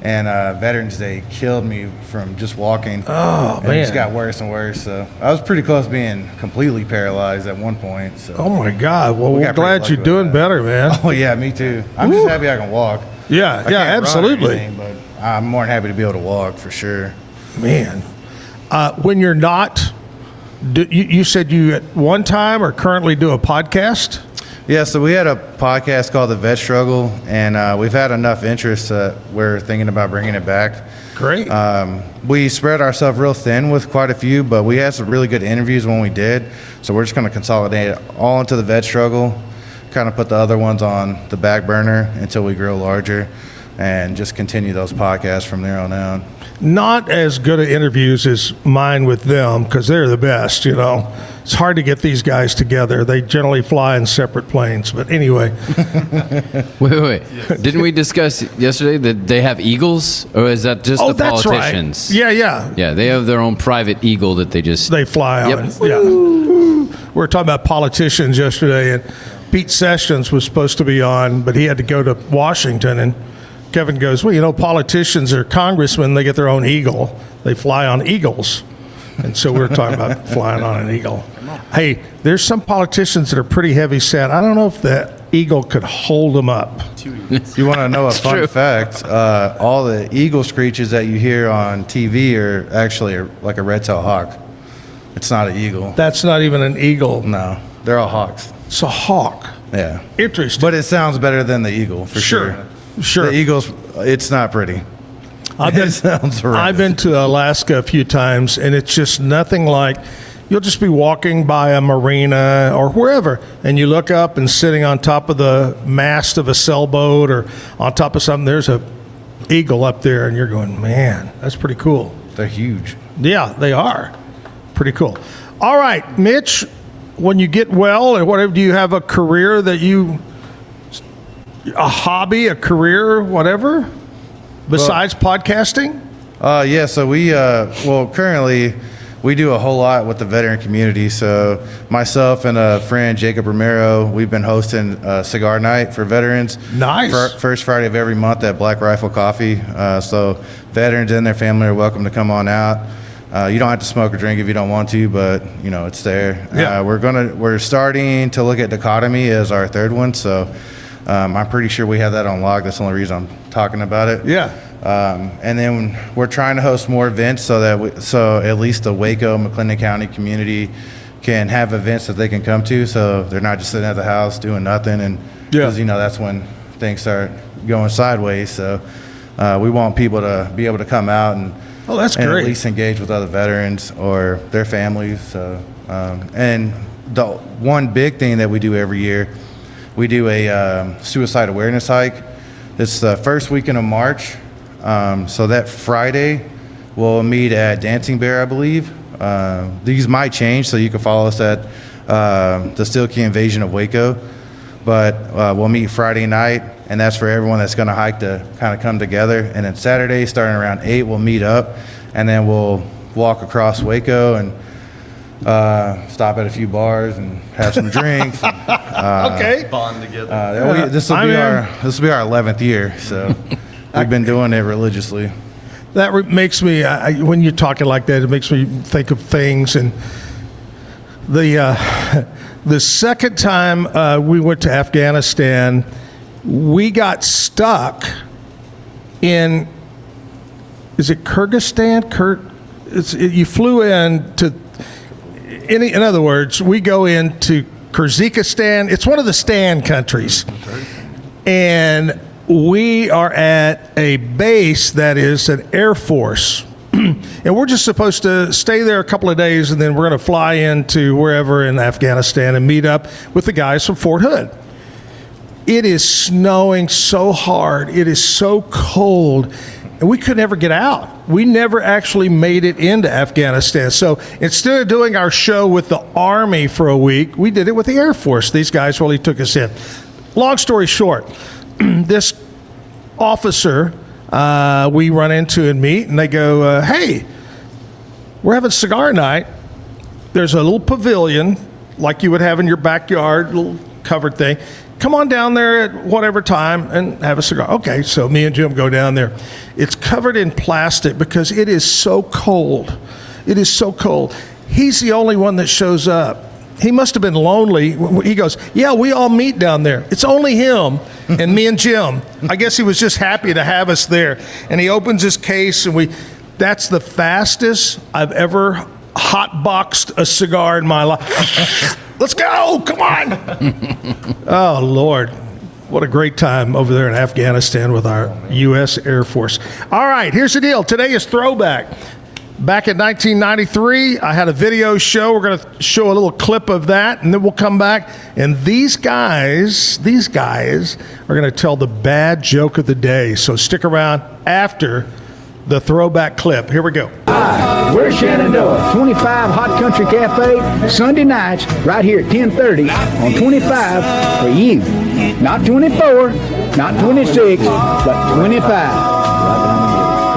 And Veterans Day killed me from just walking. Oh, and it just got worse and worse. So I was pretty close to being completely paralyzed at one point. So oh my God! Well, we're glad you're doing better, man. Oh yeah, me too. I'm just happy I can walk. Yeah, I can't absolutely. run or anything, but I'm more than happy to be able to walk for sure. Man, when you're not, you said you at one time or currently do a podcast? Yeah, so we had a podcast called The Vet Struggle, and we've had enough interest that we're thinking about bringing it back. Great. We spread ourselves real thin with quite a few, but we had some really good interviews when we did, so we're just going to consolidate it all into The Vet Struggle, kind of put the other ones on the back burner until we grow larger, and just continue those podcasts from there on out. Not as good at interviews as mine with them, because they're the best, It's hard to get these guys together. They generally fly in separate planes. But anyway. Wait. Didn't we discuss yesterday that they have eagles? Or is that just the politicians? Right. Yeah. Yeah, they have their own private eagle that they fly on. Yep. Yeah. We were talking about politicians yesterday, and Pete Sessions was supposed to be on, but he had to go to Washington, and Kevin goes, well, politicians are congressmen. They get their own eagle. They fly on eagles. And so we were talking about flying on an eagle. Hey, there's some politicians that are pretty heavy set. I don't know if the eagle could hold them up. You want to know a fun fact? All the eagle screeches that you hear on TV are actually like a red-tailed hawk. It's not an eagle. That's not even an eagle. No, they're all hawks. It's a hawk. Yeah. Interesting. But it sounds better than the eagle, for sure. Sure. The eagles, it's not pretty. I've been to Alaska a few times, and it's just nothing like, you'll just be walking by a marina or wherever, and you look up and sitting on top of the mast of a sailboat or on top of something, there's a eagle up there, and you're going, man, that's pretty cool. They're huge. Yeah, they are. Pretty cool. All right, Mitch, when you get well or whatever, do you have a career a hobby, a career, whatever? Besides podcasting? Yeah, so we, currently we do a whole lot with the veteran community. So myself and a friend, Jacob Romero, we've been hosting cigar night for veterans. Nice. First Friday of every month at Black Rifle Coffee. So veterans and their family are welcome to come on out. You don't have to smoke or drink if you don't want to, but it's there. Yeah. We're starting to look at dichotomy as our third one. So I'm pretty sure we have that on lock. That's the only reason I'm talking about it. Yeah. And then we're trying to host more events so that so at least the Waco, McLennan County community can have events that they can come to, so they're not just sitting at the house doing nothing. And because that's when things start going sideways. So we want people to be able to come out and Oh, that's and great. at least engage with other veterans or their families. So, and the one big thing that we do every year, we do a suicide awareness hike. It's the first weekend of March. So that Friday, we'll meet at Dancing Bear, I believe. These might change, so you can follow us at the Steel Key Invasion of Waco. But we'll meet Friday night, and that's for everyone that's going to hike to kind of come together. And then Saturday, starting around 8, we'll meet up, and then we'll walk across Waco and stop at a few bars and have some drinks. Okay. Bond together. This will be our 11th year, so we've been doing it religiously. That makes me, when you're talking like that, it makes me think of things. And the second time we went to Afghanistan, we got stuck in, is it Kyrgyzstan? You flew in to, in other words, we go into Kyrgyzstan. It's one of the Stan countries. And we are at a base that is an Air Force. And we're just supposed to stay there a couple of days, and then we're going to fly into wherever in Afghanistan and meet up with the guys from Fort Hood. It is snowing so hard. It is so cold. And we could never get out. We never actually made it into Afghanistan. So instead of doing our show with the Army for a week, we did it with the Air Force. These guys really took us in. Long story short, this officer we run into and meet, and they go, hey, we're having cigar night. There's a little pavilion like you would have in your backyard, little covered thing. Come on down there at whatever time and have a cigar. Okay, so me and Jim go down there. It's covered in plastic because it is so cold. It is so cold. He's the only one that shows up. He must have been lonely. He goes, yeah, we all meet down there. It's only him and me and Jim. I guess he was just happy to have us there. And he opens his case, and that's the fastest I've ever hotboxed a cigar in my life. Let's go, come on. Oh, Lord. What a great time over there in Afghanistan with our U.S. Air Force. All right, here's the deal. Today is Throwback. Back in 1993, I had a video show. We're going to show a little clip of that, and then we'll come back. And these guys are going to tell the bad joke of the day. So stick around after the throwback clip. Here we go. Hi, we're Shenandoah, 25 Hot Country Cafe, Sunday nights, right here at 10:30 on 25 for you. Not 24, not 26, but 25.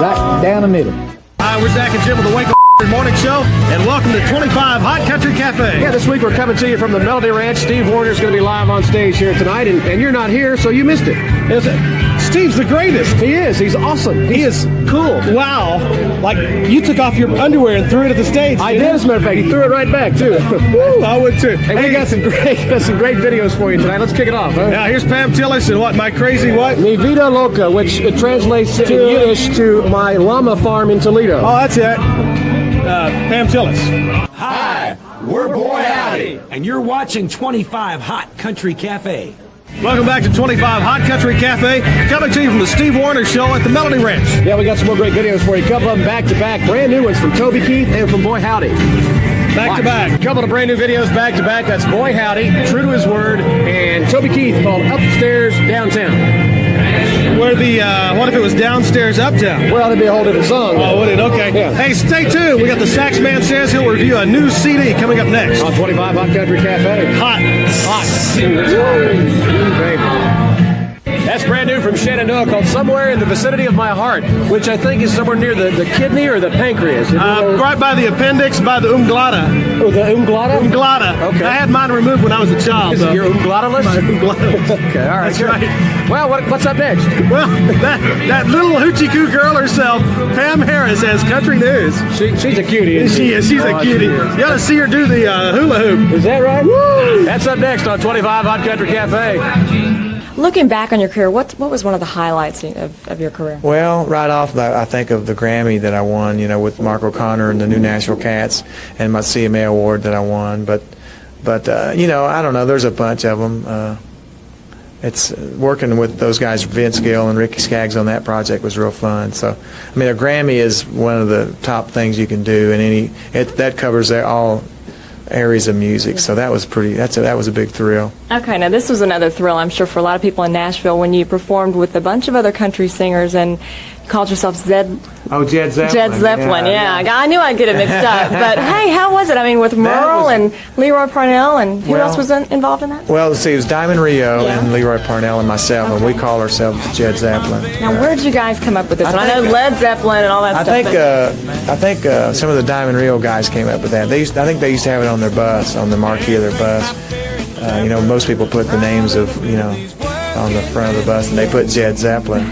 Right down the middle. Hi, we're Zach and Jim with the Wake Up Morning Show, and welcome to 25 Hot Country Cafe. Yeah, this week we're coming to you from the Melody Ranch. Steve Warner's going to be live on stage here tonight, and you're not here, so you missed it. Is it? Steve's the greatest. He is. He's awesome. He is cool. Wow. Like, you took off your underwear and threw it at the stage. I did, as a matter of fact. He threw it right back, too. Woo, I would, too. Hey, we got some great videos for you tonight. Let's kick it off, huh? Now, here's Pam Tillis and what? My crazy what? Mi vida loca, which translates in Yiddish to my llama farm in Toledo. Oh, that's it. Pam Tillis. Hi, we're Boy Howdy, and you're watching 25 Hot Country Cafe. Welcome back to 25 Hot Country Cafe, coming to you from the Steve Warner Show at the Melody Ranch. Yeah, we got some more great videos for you. A couple of them back-to-back, brand new ones from Toby Keith and from Boy Howdy. Back-to-back. A couple of brand new videos back-to-back. That's Boy Howdy, True to His Word, and Toby Keith called Upstairs Downtown. Where what if it was Downstairs Uptown? Well, that'd be a whole different song. Oh, would it? Okay. Yeah. Hey, stay tuned. We got the Sax Man Says he'll review a new CD coming up next. On 25 Hot Country Cafe. Hot. That's brand new from Shenandoah, called Somewhere in the Vicinity of My Heart, which I think is somewhere near the kidney or the pancreas. Right by the appendix, by the umglada. Oh, the umglada? Umglada. Okay. I had mine removed when I was a child. Is it your umglada list? My umglada list. Okay, all right. That's right. Well, what's up next? Well, that little hoochie coo girl herself, Pam Harris, has country news. She's a cutie. She is. She's a cutie. You ought to see her do the hula hoop. Is that right? Woo! That's up next on 25 Hot Country Cafe. Looking back on your career, what was one of the highlights of your career? Well, right off, I think of the Grammy that I won, with Mark O'Connor and the New Nashville Cats, and my CMA award that I won. But I don't know. There's a bunch of them. it's working with those guys, Vince Gill and Ricky Skaggs, on that project was real fun. So, I mean, a Grammy is one of the top things you can do, and that covers all areas of music. So that was that was a big thrill. Okay, now this was another thrill, I'm sure, for a lot of people in Nashville when you performed with a bunch of other country singers and called yourself Jed Zeppelin. Jed Zeppelin, yeah. I knew I'd get it mixed up. But hey, how was it? I mean, with Merle and Leroy Parnell, and who else was involved in that? Well, see, it was Diamond Rio and Leroy Parnell and myself, and we call ourselves Jed Zeppelin. Now, where did you guys come up with this? I know Led Zeppelin and all that stuff. I think some of the Diamond Rio guys came up with that. I think they used to have it on their bus, on the marquee of their bus. Most people put the names of, on the front of the bus, and they put Jed Zeppelin.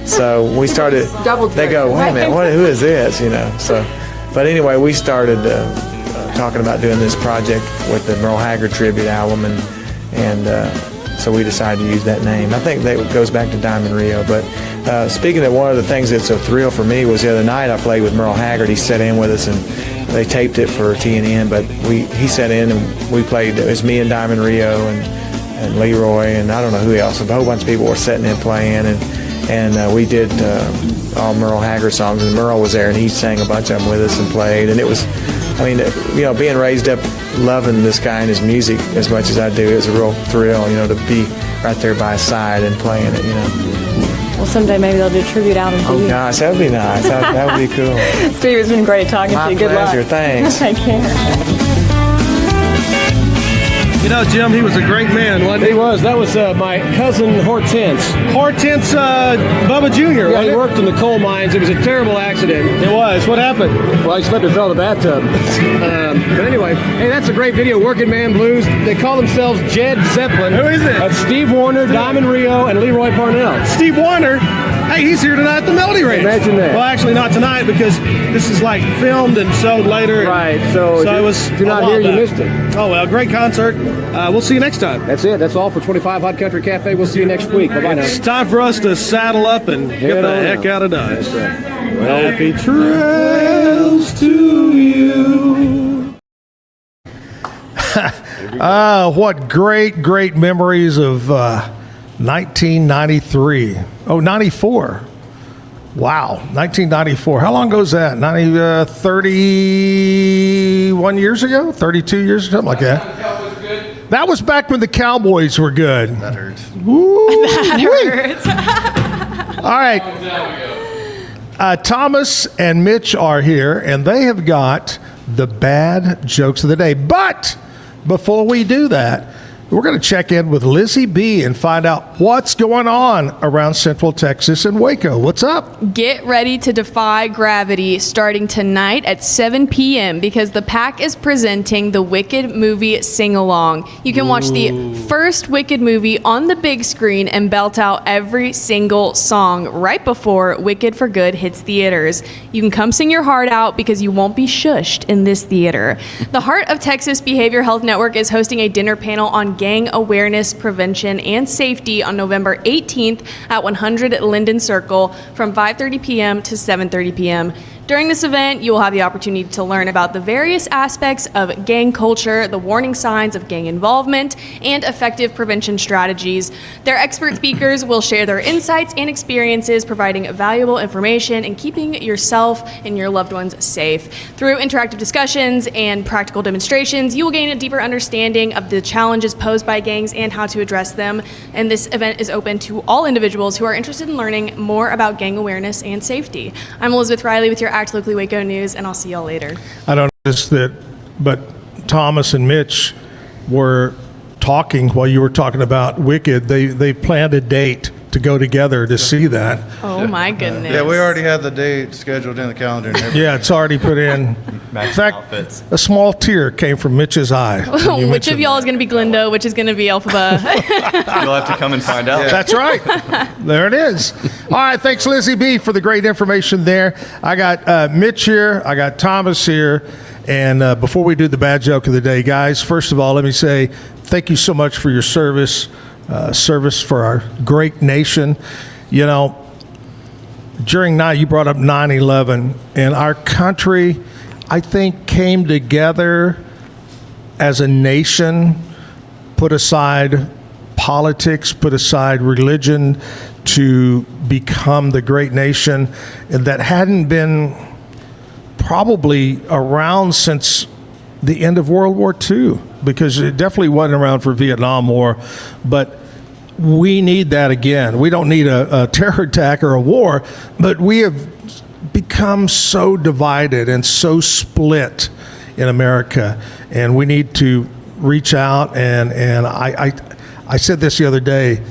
So we started. They go, wait a minute, who is this? So, but anyway, we started talking about doing this project with the Merle Haggard tribute album, and so we decided to use that name. I think that goes back to Diamond Rio. But speaking of one of the things that's a thrill for me was the other night I played with Merle Haggard. He sat in with us, and they taped it for TNN. But he sat in and we played. It was me and Diamond Rio and Leroy and I don't know who else. A whole bunch of people were sitting in playing and we did all Merle Haggard songs, and Merle was there, and he sang a bunch of them with us and played, and it was, being raised up loving this guy and his music as much as I do, it was a real thrill, to be right there by his side and playing it, Well, someday maybe they'll do a tribute album for you. Oh gosh, that would be nice. That would be cool. Steve, it's been great talking to you. Good luck. My pleasure. Thanks. Take care. Jim, he was a great man, wasn't he? He was. That was my cousin Hortense. Hortense Bubba Jr., Yeah, he worked in the coal mines. It was a terrible accident. It was. What happened? Well, he slipped and fell in the bathtub. But anyway, hey, that's a great video, Working Man Blues. They call themselves Jed Zeppelin. Who is it? That's Steve Warner, Diamond Rio, and Leroy Parnell. Steve Warner? Hey, he's here tonight at the Melody Ranch. Imagine that. Well, actually not tonight because this is like filmed and showed later. Right, so if you're not here, you missed it. Oh, well, great concert. We'll see you next time. That's it. That's all for 25 Hot Country Cafe. We'll see you next week. Bye-bye now. It's time for us to saddle up and get the heck out of Dodge. Right. Happy trails to you. What great memories of 1993. Oh, 94. Wow, 1994. How long ago was that? 31 years ago? 32 years? Something like that. That was back when the Cowboys were good. That hurts. Woo. That hurts. All right. Thomas and Mitch are here, and they have got the bad jokes of the day. But before we do that, we're going to check in with Lizzie B and find out what's going on around Central Texas and Waco. What's up? Get ready to defy gravity starting tonight at 7 p.m. because the Pack is presenting the Wicked movie sing-along. You can watch the first Wicked movie on the big screen and belt out every single song right before Wicked for Good hits theaters. You can come sing your heart out because you won't be shushed in this theater. The Heart of Texas Behavioral Health Network is hosting a dinner panel on gang awareness, prevention, and safety on November 18th at 100 Linden Circle from 5:30 p.m. to 7:30 p.m. During this event, you will have the opportunity to learn about the various aspects of gang culture, the warning signs of gang involvement, and effective prevention strategies. Their expert speakers will share their insights and experiences, providing valuable information and keeping yourself and your loved ones safe. Through interactive discussions and practical demonstrations, you will gain a deeper understanding of the challenges posed by gangs and how to address them. And this event is open to all individuals who are interested in learning more about gang awareness and safety. I'm Elizabeth Riley with your Act Locally Waco News, and I'll see y'all later. I don't notice that, but Thomas and Mitch were talking while you were talking about Wicked. They planned a date to go together to see that. Oh my goodness. Yeah, we already had the date scheduled in the calendar and everything. Yeah, it's already put in. In fact, a small tear came from Mitch's eye. Which of y'all is going to be Glenda? Which is going to be Elphaba? You'll have to come and find out. That's right. There it is. All right, thanks, Lizzie B, for the great information there. I got Mitch here. I got Thomas here. And before we do the bad joke of the day, guys, first of all, let me say thank you so much for your service for our great nation. You know, during night, you brought up 9/11, and our country, I think, came together as a nation, put aside politics, put aside religion to become the great nation that hadn't been probably around since the end of World War II, because it definitely wasn't around for Vietnam War, but we need that again. We don't need a terror attack or a war, but we have become so divided and so split in America, and we need to reach out. And I said this the other day,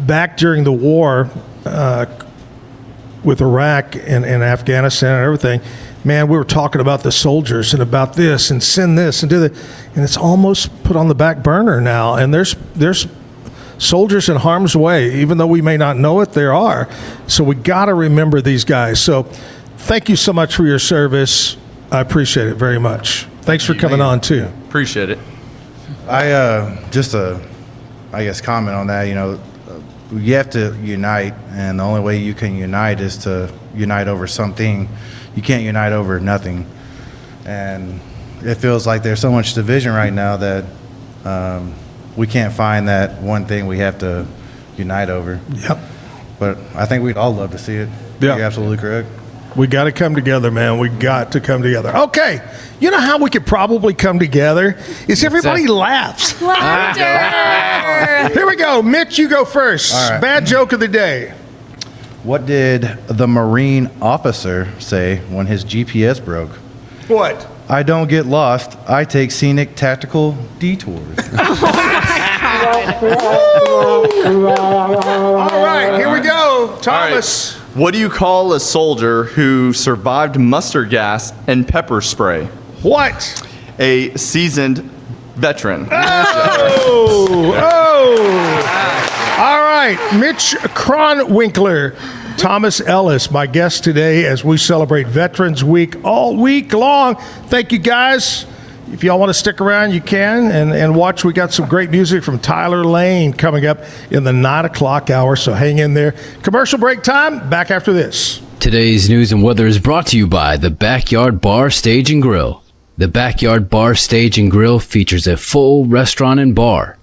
back during the war with Iraq and Afghanistan and everything, man, we were talking about the soldiers and about this and send this and do that, and it's almost put on the back burner now. And there's soldiers in harm's way, even though we may not know it, there are. So we got to remember these guys. So thank you so much for your service. I appreciate it very much. Thanks for coming on too. Appreciate it. I guess comment on that. You have to unite, and the only way you can unite is to unite over something. You can't unite over nothing. And it feels like there's so much division right now that we can't find that one thing we have to unite over. Yep. But I think we'd all love to see it. Yeah. You're absolutely correct. We got to come together, man. We got to come together. Okay. You know how we could probably come together? Is everybody laughs. Laughter. Here we go. Mitch, you go first. All right. Bad joke of the day. What did the Marine officer say when his GPS broke? What? I don't get lost. I take scenic tactical detours. All right, here we go. Thomas. All right. What do you call a soldier who survived mustard gas and pepper spray? What? A seasoned veteran. Oh! All right, Mitch Kronwinkler. Thomas Ellis, my guest today as we celebrate Veterans Week all week long. Thank you, guys. If y'all want to stick around, you can, and watch. We got some great music from Tyler Layne coming up in the 9 o'clock hour, so hang in there. Commercial break time. Back after this. Today's news and weather is brought to you by the Backyard Bar, Stage and Grill. The Backyard Bar, Stage and Grill features a full restaurant and bar,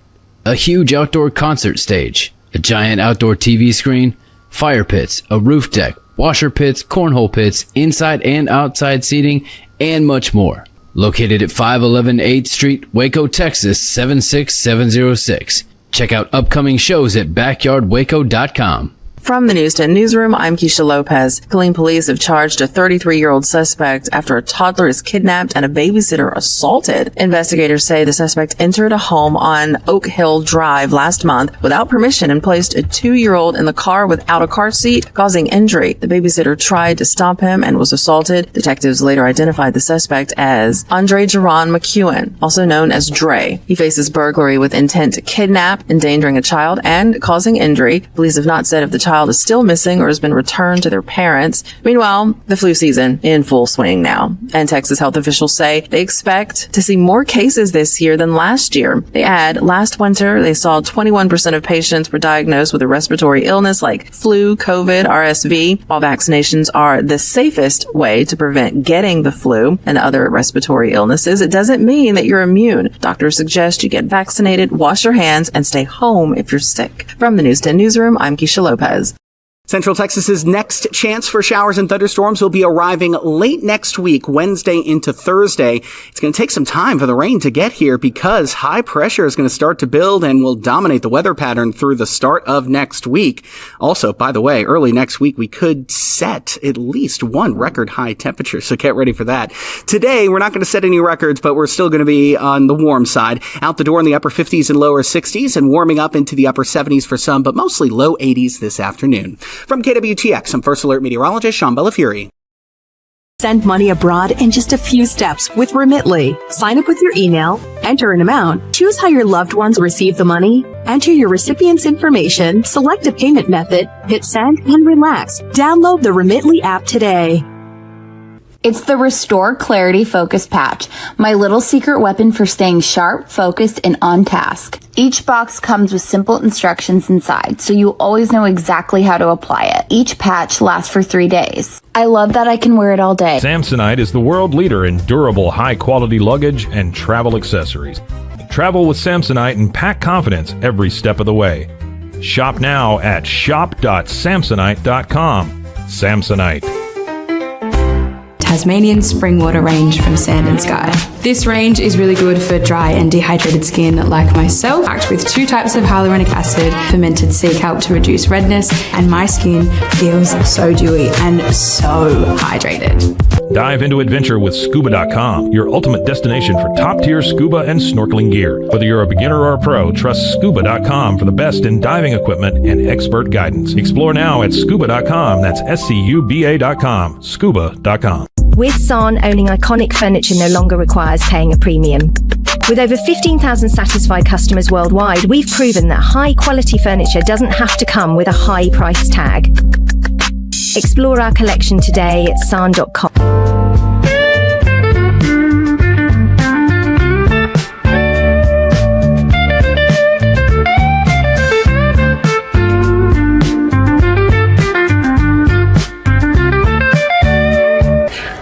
a huge outdoor concert stage, a giant outdoor TV screen, fire pits, a roof deck, washer pits, cornhole pits, inside and outside seating, and much more. Located at 511 8th Street, Waco, Texas, 76706. Check out upcoming shows at backyardwaco.com. From the News 10 Newsroom, I'm Keisha Lopez. Killeen police have charged a 33-year-old suspect after a toddler is kidnapped and a babysitter assaulted. Investigators say the suspect entered a home on Oak Hill Drive last month without permission and placed a 2-year-old in the car without a car seat, causing injury. The babysitter tried to stop him and was assaulted. Detectives later identified the suspect as Andre Jerron McEwen, also known as Dre. He faces burglary with intent to kidnap, endangering a child, and causing injury. Police have not said if the child is still missing or has been returned to their parents. Meanwhile, the flu season in full swing now, and Texas health officials say they expect to see more cases this year than last year. They add, last winter they saw 21% of patients were diagnosed with a respiratory illness like flu, COVID, RSV. While vaccinations are the safest way to prevent getting the flu and other respiratory illnesses, it doesn't mean that you're immune. Doctors suggest you get vaccinated, wash your hands, and stay home if you're sick. From the News 10 Newsroom, I'm Keisha Lopez. Central Texas's next chance for showers and thunderstorms will be arriving late next week, Wednesday into Thursday. It's going to take some time for the rain to get here because high pressure is going to start to build and will dominate the weather pattern through the start of next week. Also, by the way, early next week, we could set at least one record high temperature, so get ready for that. Today, we're not going to set any records, but we're still going to be on the warm side. Out the door in the upper 50s and lower 60s and warming up into the upper 70s for some, but mostly low 80s this afternoon. From KWTX, I'm First Alert meteorologist Sean Bellafury. Send money abroad in just a few steps with Remitly. Sign up with your email, enter an amount, choose how your loved ones receive the money, enter your recipient's information, select a payment method, hit send, and relax. Download the Remitly app today. It's the Restore Clarity Focus Patch, my little secret weapon for staying sharp, focused, and on task. Each box comes with simple instructions inside, so you always know exactly how to apply it. Each patch lasts for 3 days. I love that I can wear it all day. Samsonite is the world leader in durable, high-quality luggage and travel accessories. Travel with Samsonite and pack confidence every step of the way. Shop now at shop.samsonite.com. Samsonite. Tasmanian spring water range from Sand and Sky. This range is really good for dry and dehydrated skin like myself, packed with 2 types of hyaluronic acid, fermented sea kelp to reduce redness, and my skin feels so dewy and so hydrated. Dive into adventure with scuba.com, your ultimate destination for top-tier scuba and snorkeling gear. Whether you're a beginner or a pro, trust scuba.com for the best in diving equipment and expert guidance. Explore now at scuba.com. That's SCUBA.com. Scuba.com. With San, owning iconic furniture no longer requires paying a premium. With over 15,000 satisfied customers worldwide, we've proven that high-quality furniture doesn't have to come with a high price tag. Explore our collection today at san.com.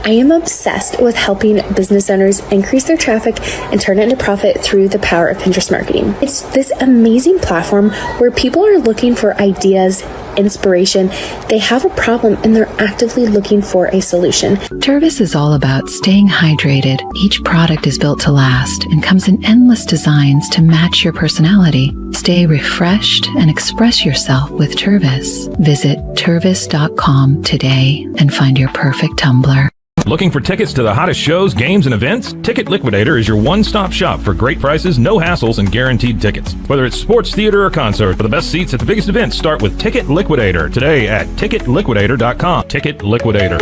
I am obsessed with helping business owners increase their traffic and turn it into profit through the power of Pinterest marketing. It's this amazing platform where people are looking for ideas, inspiration. They have a problem and they're actively looking for a solution. Tervis is all about staying hydrated. Each product is built to last and comes in endless designs to match your personality. Stay refreshed and express yourself with Tervis. Visit tervis.com today and find your perfect tumbler. Looking for tickets to the hottest shows, games, and events? Ticket Liquidator is your one-stop shop for great prices, no hassles, and guaranteed tickets. Whether it's sports, theater, or concert, for the best seats at the biggest events, start with Ticket Liquidator today at ticketliquidator.com. Ticket Liquidator.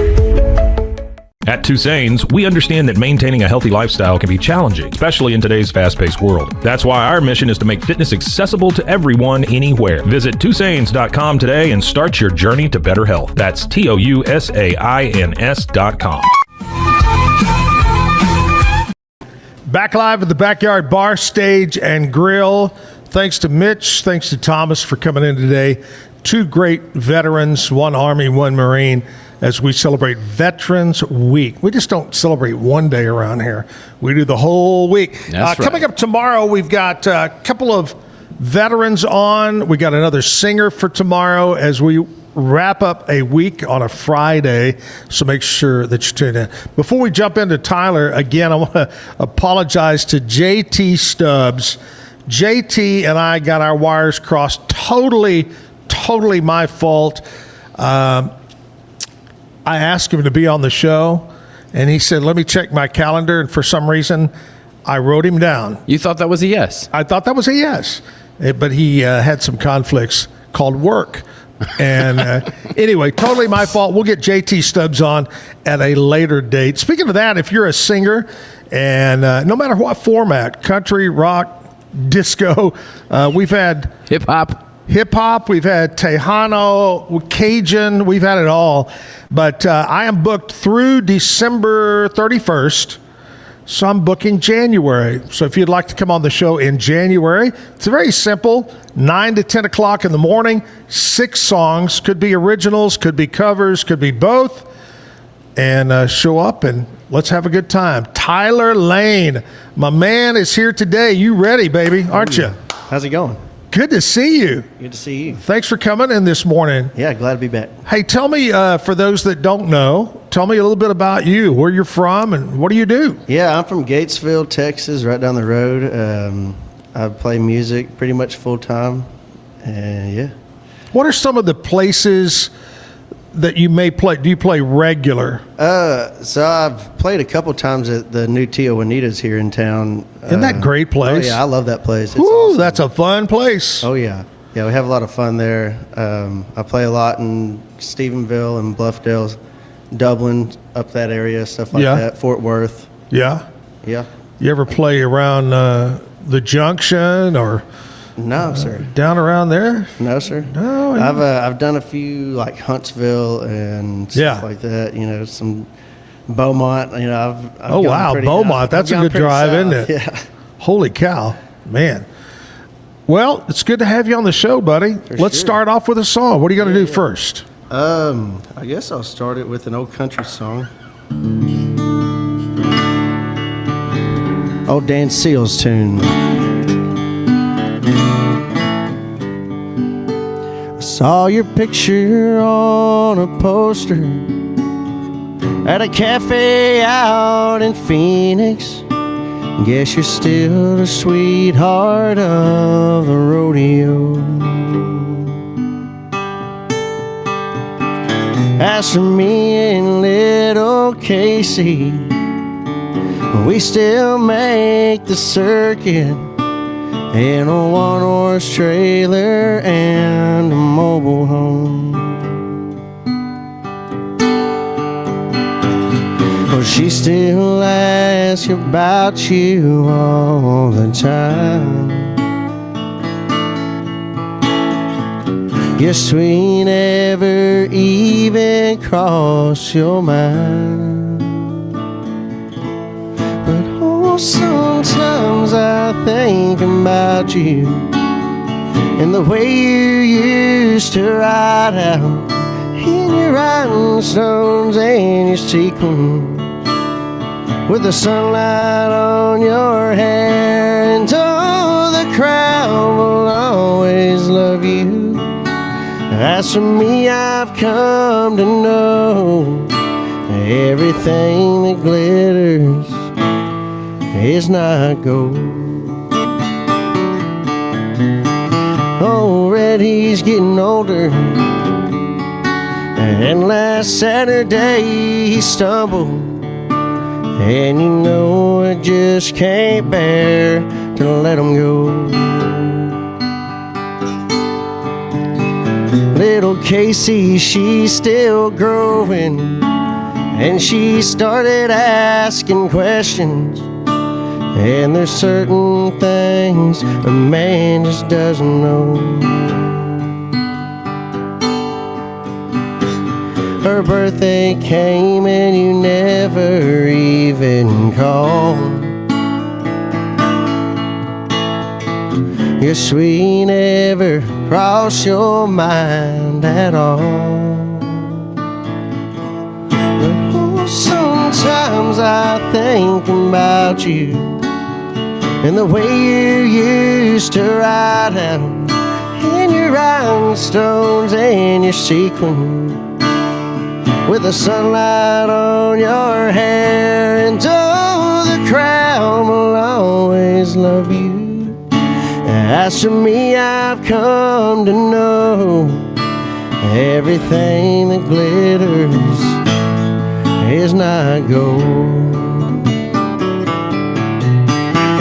At Two Sanes, we understand that maintaining a healthy lifestyle can be challenging, especially in today's fast-paced world. That's why our mission is to make fitness accessible to everyone, anywhere. Visit twosanes.com today and start your journey to better health. That's TOUSAINS.com. Back live at the Backyard Bar, Stage, and Grill. Thanks to Mitch. Thanks to Thomas for coming in today. 2 great veterans, 1 Army, 1 Marine, as we celebrate Veterans Week. We just don't celebrate one day around here. We do the whole week. That's right. Coming up tomorrow, we've got a couple of veterans on. We got another singer for tomorrow as we wrap up a week on a Friday, so make sure that you tune in. Before we jump into Tyler, again, I want to apologize to JT Stubbs. JT and I got our wires crossed. Totally my fault. I asked him to be on the show, and he said, let me check my calendar, and for some reason, I wrote him down. You thought that was a yes? I thought that was a yes, but he had some conflicts called work. And anyway, totally my fault. We'll get JT Stubbs on at a later date. Speaking of that, if you're a singer, and no matter what format, country, rock, disco, we've had hip-hop, we've had Tejano, Cajun, we've had it all. But I am booked through December 31st, so I'm booking January. So if you'd like to come on the show in January, it's very simple, 9 to 10 o'clock in the morning, 6 songs, could be originals, could be covers, could be both, and show up and let's have a good time. Tyler Layne, my man, is here today. You ready, baby, aren't you? How's it going? Good to see you. Good to see you. Thanks for coming in this morning. Yeah, glad to be back. Hey, tell me, for those that don't know, tell me a little bit about you, where you're from, and what do you do? Yeah, I'm from Gatesville, Texas, right down the road. I play music pretty much full time, and yeah. What are some of the places that you may play? Do you play regular? So I've played a couple times at the new Tio Juanita's here in town. Isn't that a great place? Oh yeah, I love that place. It's Ooh, awesome. That's a fun place. Oh yeah. Yeah, we have a lot of fun there. I play a lot in Stephenville and Bluffdale, Dublin, up that area, stuff like that. Fort Worth. Yeah? Yeah. You ever play around the Junction or... No, sir. Down around there? No, sir. No. I've done a few like Huntsville and stuff like that. You know, some Beaumont. You know, I've oh wow, Beaumont. That's a good drive, isn't it? Yeah. Holy cow, man. Well, it's good to have you on the show, buddy. Let's start off with a song. What are you going to do first? I guess I'll start it with an old country song. old Dan Seals tune. I saw your picture on a poster at a cafe out in Phoenix. Guess you're still the sweetheart of the rodeo. As for me and little Casey, we still make the circuit in a one-horse trailer and a mobile home. Well, she still asks about you all the time. Guess we never even crossed your mind. But oh, sometimes I think about you and the way you used to ride out in your rhinestones and your sequins, with the sunlight on your hair, and oh, the crowd will always love you. As for me, I've come to know everything that glitters is not gold. Oh, Reddy's getting older, and last Saturday he stumbled, and you know I just can't bear to let him go. Little Casey, she's still growing, and she started asking questions. And there's certain things a man just doesn't know. Her birthday came and you never even called. Guess we never crossed your mind at all. But oh, sometimes I think about you and the way you used to ride out in your rhinestones and your sequins, with the sunlight on your hair, and oh, the crowd will always love you. As for me, I've come to know everything that glitters is not gold.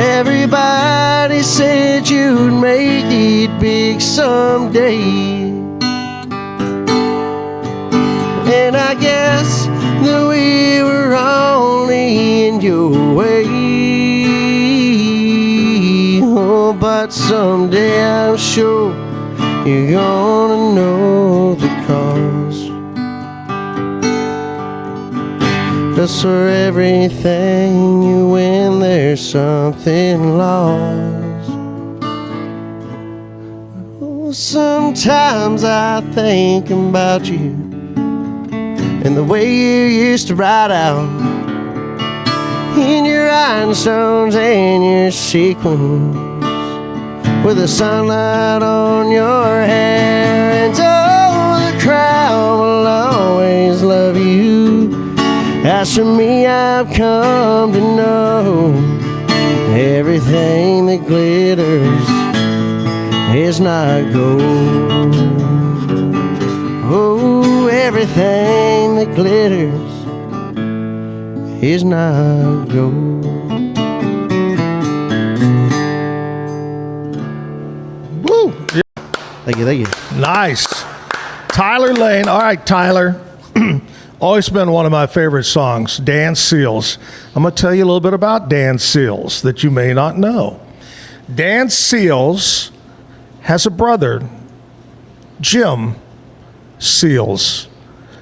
Everybody said you'd make it big someday, and I guess that we were only in your way. Oh, but someday I'm sure you're gonna know the cause. 'Cause for everything you win, there's something lost. Oh, sometimes I think about you and the way you used to ride out in your rhinestones and your sequins, with the sunlight on your hair, and oh, the crowd will always love you. As for me, I've come to know everything that glitters is not gold. Oh, everything that glitters is not gold. Woo! Thank you, thank you. Nice. Tyler Layne. All right, Tyler. Always been one of my favorite songs, Dan Seals. I'm going to tell you a little bit about Dan Seals that you may not know. Dan Seals has a brother, Jim Seals.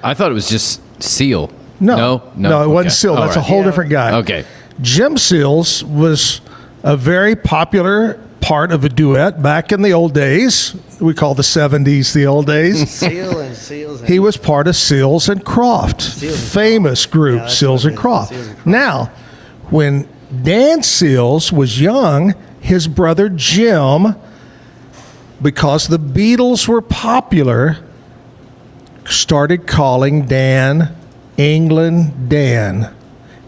I thought it was just Seal. No, it wasn't Seal. That's a whole different guy. Okay. Jim Seals was a very popular part of a duet back in the old days. We call the 70s the old days. Seal and Seals. He was part of Seals and Croft, famous group, Seals and Croft. Now, when Dan Seals was young. His brother Jim, because the Beatles were popular, started calling Dan England Dan.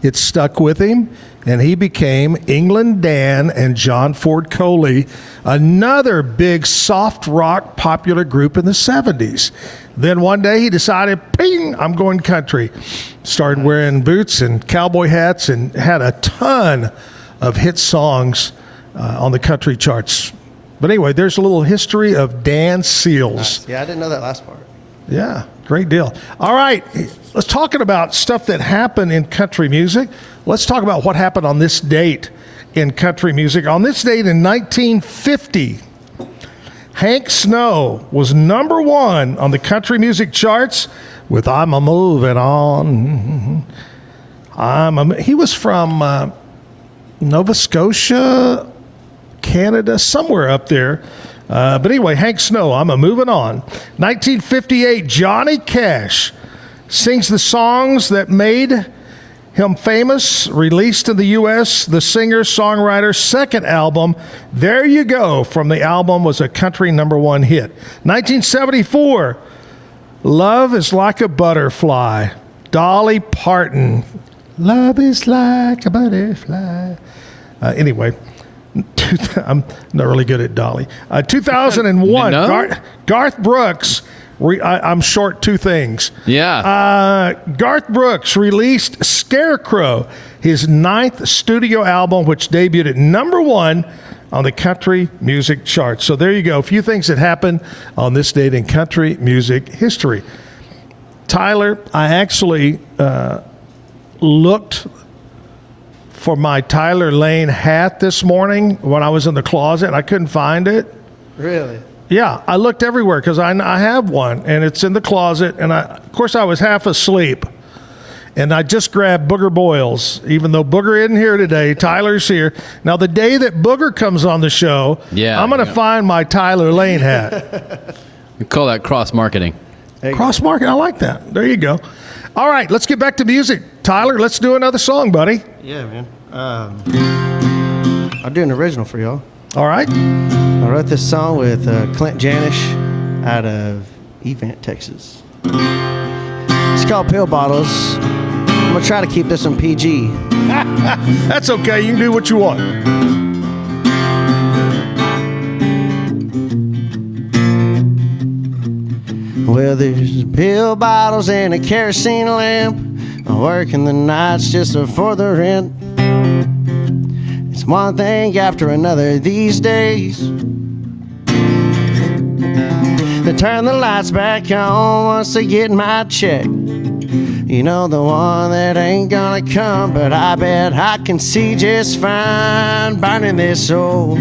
It stuck with him, and he became England Dan and John Ford Coley, another big soft rock popular group in the 70s. Then one day he decided, ping, I'm going country. Started wearing boots and cowboy hats and had a ton of hit songs on the country charts. But anyway, there's a little history of Dan Seals. Nice. Yeah, I didn't know that last part. Yeah, great deal. All right, let's talk about stuff that happened in country music. Let's talk about what happened on this date in country music. On this date in 1950, Hank Snow was number one on the country music charts with I'm a Moving On. He was from Nova Scotia, Canada, somewhere up there. But anyway, Hank Snow, I'm a Moving On. 1958, Johnny Cash sings the songs that made him famous, released in the U.S. The singer-songwriter's second album, There You Go, from the album was a country number one hit. 1974, Love is Like a Butterfly, Dolly Parton. Love is like a butterfly. Anyway, I'm not really good at Dolly. 2001, No? Garth Brooks. I'm short two things. Yeah. Garth Brooks released Scarecrow, his 9th studio album, which debuted at number one on the country music charts. So there you go. A few things that happened on this date in country music history. Tyler, I actually looked for my Tyler Layne hat this morning when I was in the closet, and I couldn't find it. Really? Yeah, I looked everywhere because I have one, and it's in the closet. And of course, I was half asleep, and I just grabbed Booger Boyles. Even though Booger isn't here today, Tyler's here. Now, the day that Booger comes on the show, I'm going to find my Tyler Layne hat. We call that cross-marketing. Cross-marketing, I like that. There you go. All right, let's get back to music. Tyler, let's do another song, buddy. Yeah, man. I'll do an original for y'all. All right. I wrote this song with Clint Janish out of Event, Texas. It's called Pill Bottles. I'm going to try to keep this one PG. That's okay. You can do what you want. Well, there's pill bottles and a kerosene lamp. I'm working the nights just for the rent. It's one thing after another these days. They turn the lights back on once they get my check. You know, the one that ain't gonna come, but I bet I can see just fine burning this soul.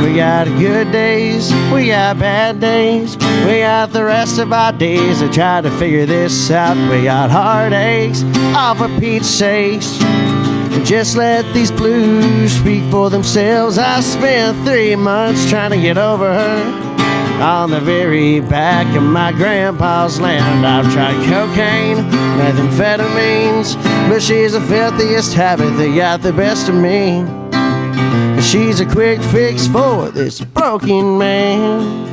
We got good days, we got bad days, we got the rest of our days to try to figure this out. We got heartaches, all for Pete's sakes. Just let these blues speak for themselves. I spent 3 months trying to get over her on the very back of my grandpa's land. I've tried cocaine, methamphetamines, but she's the filthiest habit that got the best of me. She's a quick fix for this broken man.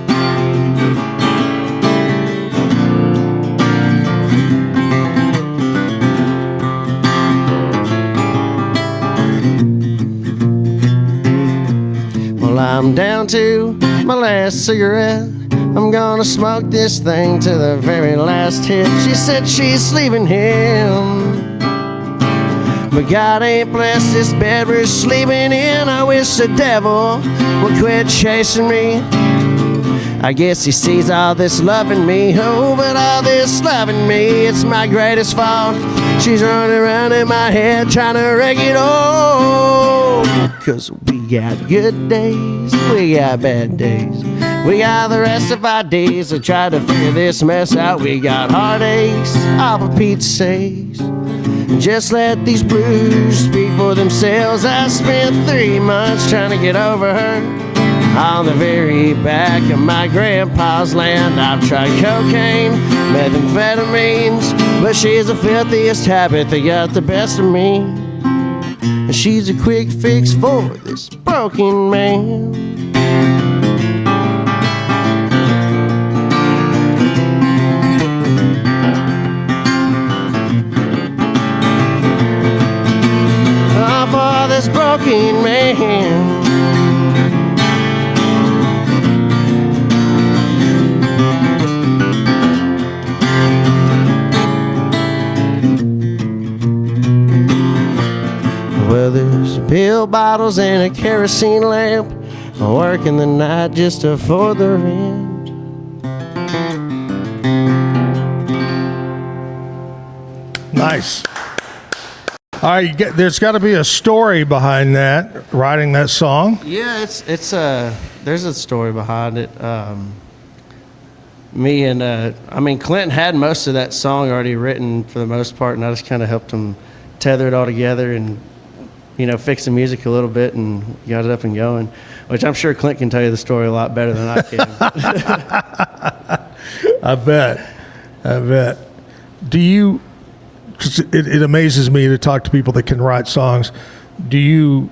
Well, I'm down to my last cigarette. I'm gonna smoke this thing to the very last hit. She said she's leaving him, but God ain't blessed this bed we're sleeping in. I wish the devil would quit chasing me. I guess he sees all this love in me. Oh, but all this love in me, it's my greatest fault. She's running around in my head trying to wreck it all. 'Cause we got good days, we got bad days, we got the rest of our days to try to figure this mess out. We got heartaches, all for Pete's sakes. Just let these blues speak for themselves. I spent 3 months trying to get over her on the very back of my grandpa's land. I've tried cocaine, methamphetamines, But she's the filthiest habit that got the best of me. And she's a quick fix for this broken man. Oh, for this broken man. Well, there's pill bottles and a kerosene lamp, working the night just to for the rent. Nice. All right, there's got to be a story behind that, writing that song. Yeah, it's there's a story behind it. Me and Clinton had most of that song already written for the most part, and I just kind of helped him tether it all together and fix the music a little bit and got it up and going, which I'm sure Clint can tell you the story a lot better than I can. I bet. Do you, 'cause it amazes me to talk to people that can write songs. Do you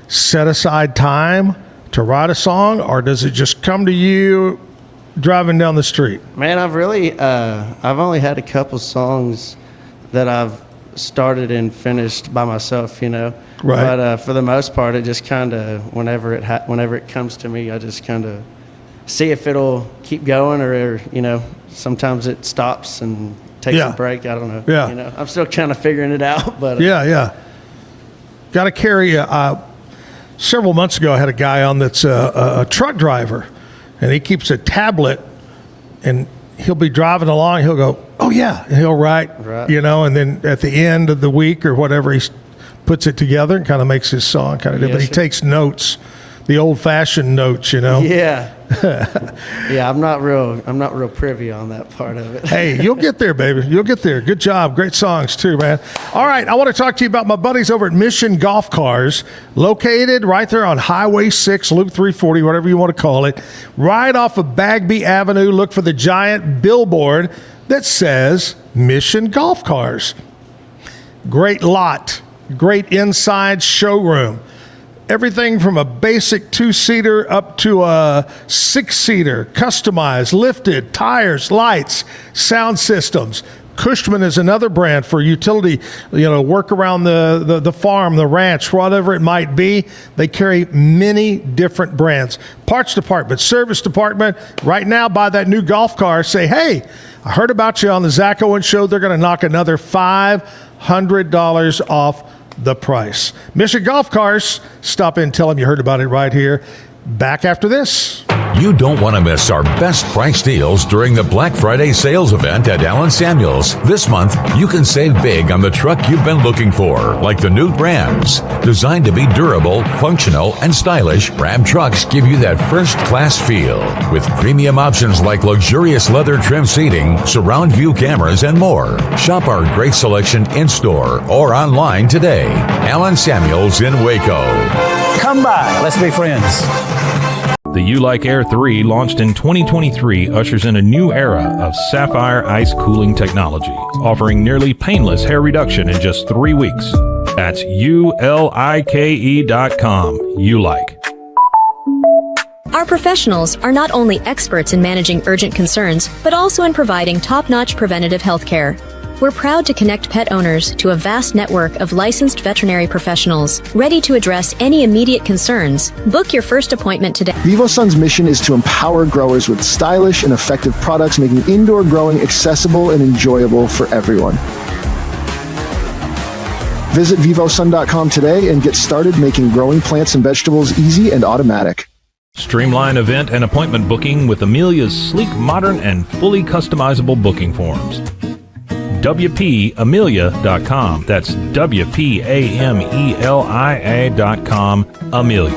set aside time to write a song, or does it just come to you driving down the street? Man, I've only had a couple songs that I've started and finished by myself, Right. But for the most part, it just kind of whenever it comes to me, I just kind of see if it'll keep going or sometimes it stops and takes a break. I don't know. Yeah. I'm still kind of figuring it out. But yeah. Got to carry. Several months ago, I had a guy on that's a truck driver, and he keeps a tablet, and he'll be driving along. He'll go, "Oh yeah," and he'll write, and then at the end of the week or whatever, he puts it together and kind of makes his song. But he takes notes, the old-fashioned notes, Yeah. Yeah, I'm not real privy on that part of it. Hey, you'll get there, baby. You'll get there. Good job. Great songs too, man. All right, I want to talk to you about my buddies over at Mission Golf Cars, located right there on Highway 6, Loop 340, whatever you want to call it, right off of Bagby Avenue. Look for the giant billboard that says Mission Golf Cars. Great lot, great inside showroom. Everything from a basic 2-seater up to a 6-seater, customized, lifted, tires, lights, sound systems. Cushman is another brand for utility, work around the farm, the ranch, whatever it might be. They carry many different brands. Parts department, service department. Right now, buy that new golf car. Say, hey, I heard about you on the Zach Owens Show. They're going to knock another $500 off the price. Mission Golf Cars. Stop in, tell them you heard about it right here. Back after this. You don't want to miss our best price deals during the Black Friday sales event at Allen Samuels. This month, you can save big on the truck you've been looking for, like the new Rams. Designed to be durable, functional, and stylish, Ram trucks give you that first-class feel. With premium options like luxurious leather trim seating, surround view cameras, and more. Shop our great selection in-store or online today. Allen Samuels in Waco. Come by. Let's be friends. The U-Like Air 3, launched in 2023, ushers in a new era of sapphire ice cooling technology, offering nearly painless hair reduction in just 3 weeks. That's ULIKE.com. U-Like. Our professionals are not only experts in managing urgent concerns, but also in providing top-notch preventative health care. We're proud to connect pet owners to a vast network of licensed veterinary professionals, ready to address any immediate concerns. Book your first appointment today. VivoSun's mission is to empower growers with stylish and effective products, making indoor growing accessible and enjoyable for everyone. Visit vivosun.com today and get started making growing plants and vegetables easy and automatic. Streamline event and appointment booking with Amelia's sleek, modern, and fully customizable booking forms. WPAmelia.com. That's WPAMELIA.com. Amelia.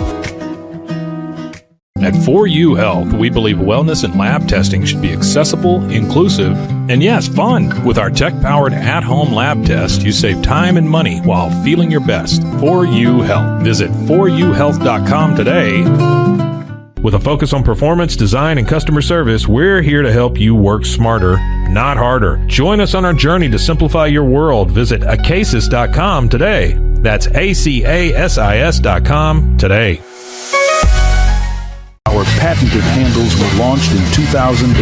At 4U Health, we believe wellness and lab testing should be accessible, inclusive, and yes, fun. With our tech-powered at-home lab test, you save time and money while feeling your best. 4U Health. Visit 4uhealth.com today. With a focus on performance, design, and customer service, we're here to help you work smarter, not harder. Join us on our journey to simplify your world. Visit acasis.com today. That's ACASIS.com today. Our patented handles were launched in 2018.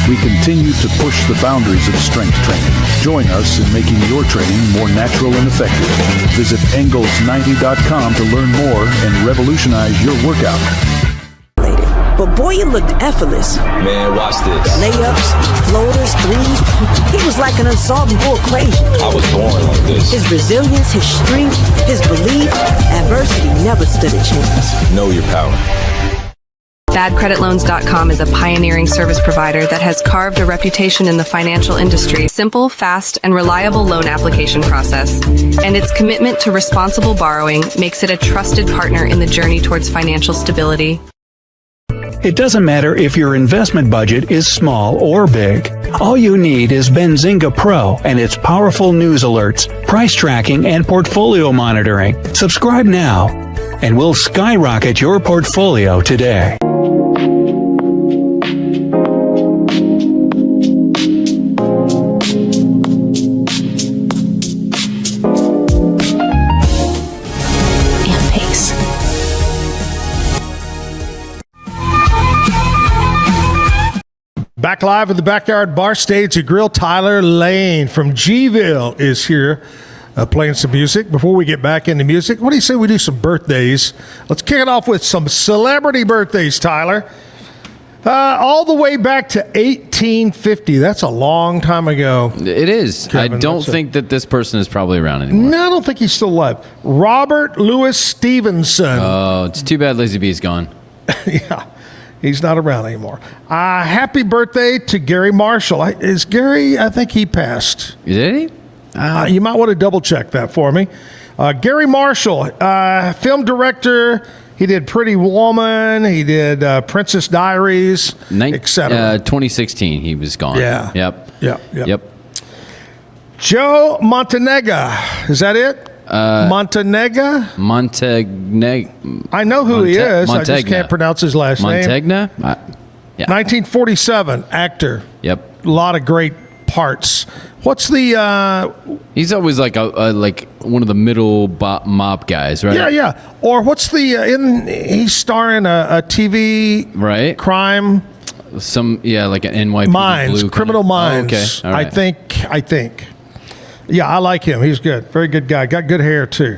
We continue to push the boundaries of strength training. Join us in making your training more natural and effective. Visit Engels90.com to learn more and revolutionize your workout. But boy, it looked effortless. Man, watch this. Layups, floaters, threes. He was like an unsolvable equation. I was born like this. His resilience, his strength, his belief, adversity never stood a chance. Know your power. BadCreditLoans.com is a pioneering service provider that has carved a reputation in the financial industry. Simple, fast, and reliable loan application process. And its commitment to responsible borrowing makes it a trusted partner in the journey towards financial stability. It doesn't matter if your investment budget is small or big. All you need is Benzinga Pro and its powerful news alerts, price tracking, and portfolio monitoring. Subscribe now, and we'll skyrocket your portfolio today. Back live at the Backyard Bar Stage and Grill, Tyler Layne from Gville is here playing some music. Before we get back into music, what do you say we do some birthdays? Let's kick it off with some celebrity birthdays, Tyler. All the way back to 1850. That's a long time ago. It is. Kevin, I don't think that this person is probably around anymore. No, I don't think he's still alive. Robert Louis Stevenson. Oh, it's too bad Lazy B's gone. Yeah. He's not around anymore. Happy birthday to Gary Marshall. Is Gary, I think he passed. Did he? You might want to double check that for me. Gary Marshall, film director. He did Pretty Woman. He did Princess Diaries, etc. 2016, he was gone. Yeah. Yep. Joe Montenegro. Is that it? Montenegro? I know who he is. I just can't pronounce his last name. Montegna? 1947, actor. Yep. A lot of great parts. What's the... He's always like like one of the middle mob guys, right? Yeah. Or what's the... he's starring a TV crime... like an NYPD Minds, Blue Criminal Minds. Oh, okay. All right. I think. Yeah, I like him. He's good. Very good guy. Got good hair, too.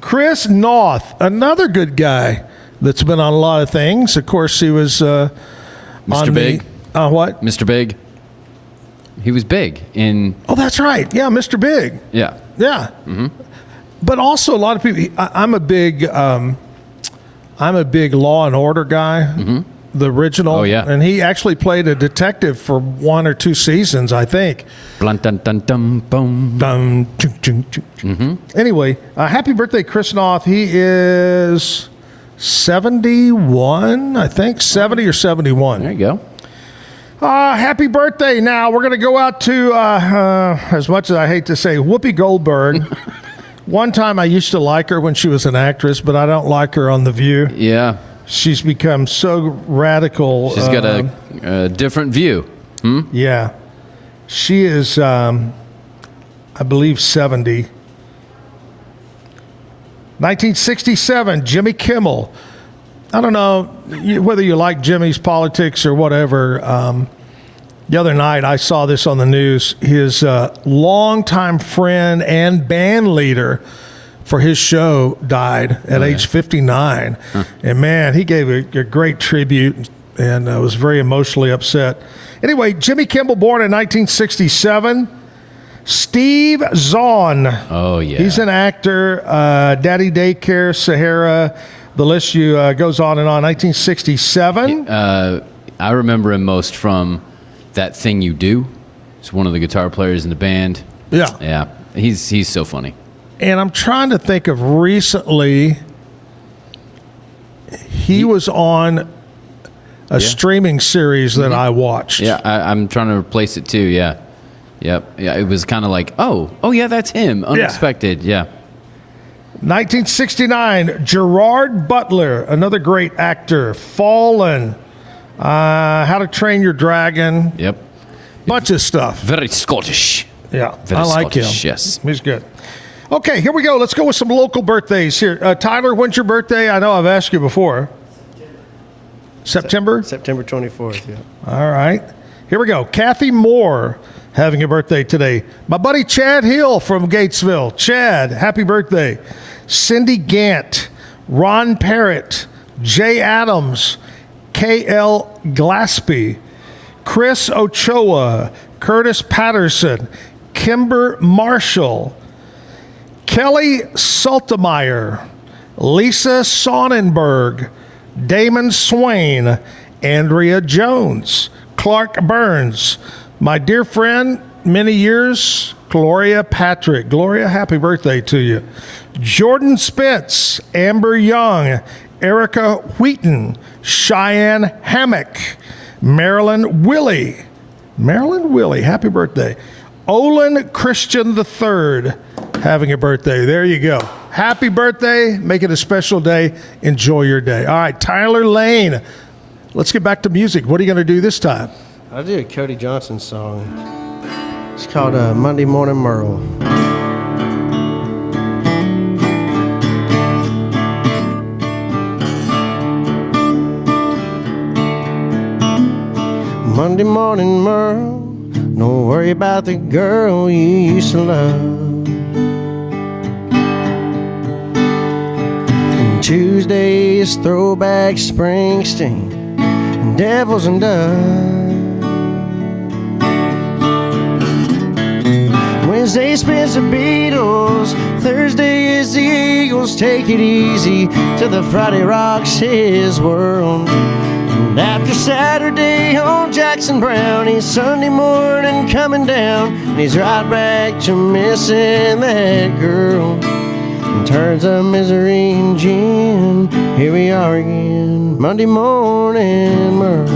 Chris North, another good guy that's been on a lot of things. Of course, he was Mr. Big. What? Mr. Big. He was big in... Oh, that's right. Yeah, Mr. Big. Yeah. Mm-hmm. But also a lot of people... I'm a big Law and Order guy. Mm-hmm. The original. Oh, yeah. And he actually played a detective for 1 or 2 seasons, I think. Mm-hmm. Anyway, happy birthday, Chris North. He is 71, I think. 70 or 71. There you go. Happy birthday. Now, we're going to go out to, as much as I hate to say, Whoopi Goldberg. One time I used to like her when she was an actress, but I don't like her on The View. Yeah. She's become so radical. She's got a different view. Yeah. She is, I believe, 70. 1967, Jimmy Kimmel. I don't know whether you like Jimmy's politics or whatever. The other night, I saw this on the news. His longtime friend and band leader for his show died at age 59. Huh. And man, he gave a great tribute and was very emotionally upset. Anyway, Jimmy Kimmel, born in 1967. Steve Zahn. Oh, yeah. He's an actor. Daddy Daycare, Sahara. The list goes on and on. 1967. I remember him most from That Thing You Do. He's one of the guitar players in the band. Yeah. Yeah. He's so funny. And I'm trying to think of recently, he was on a streaming series that I watched. Yeah, I'm trying to replace it too, yeah. Yep. Yeah, it was kind of like, oh, yeah, that's him. Unexpected, yeah. 1969, Gerard Butler, another great actor, Fallen. How to Train Your Dragon. Yep. Bunch of stuff. Very Scottish. Yeah, Very I like Scottish, him. yes. He's good. Okay, here we go. Let's go with some local birthdays here. Tyler, when's your birthday? I know I've asked you before. September? September 24th, yeah. All right. Here we go. Kathy Moore having a birthday today. My buddy Chad Hill from Gatesville. Chad, happy birthday. Cindy Gant, Ron Parrott, Jay Adams, K.L. Glaspie, Chris Ochoa, Curtis Patterson, Kimber Marshall, Kelly Saltemeyer, Lisa Sonnenberg, Damon Swain, Andrea Jones, Clark Burns, my dear friend, many years, Gloria Patrick. Gloria, happy birthday to you. Jordan Spence, Amber Young, Erica Wheaton, Cheyenne Hammock, Marilyn Willie, happy birthday. Olin Christian III having a birthday. There you go. Happy birthday. Make it a special day. Enjoy your day. All right, Tyler Layne. Let's get back to music. What are you going to do this time? I'll do a Cody Johnson song. It's called Monday Morning Merle. Monday morning Merle, don't worry about the girl you used to love. And Tuesdays, throwback Springsteen, and Devils and Doves. Wednesday spins the Beatles, Thursday is the Eagles. Take it easy till the Friday rocks his world. And after Saturday on Jackson Brownie, Sunday morning coming down, and he's right back to missing that girl. And turns of misery and gin, here we are again, Monday morning Merle.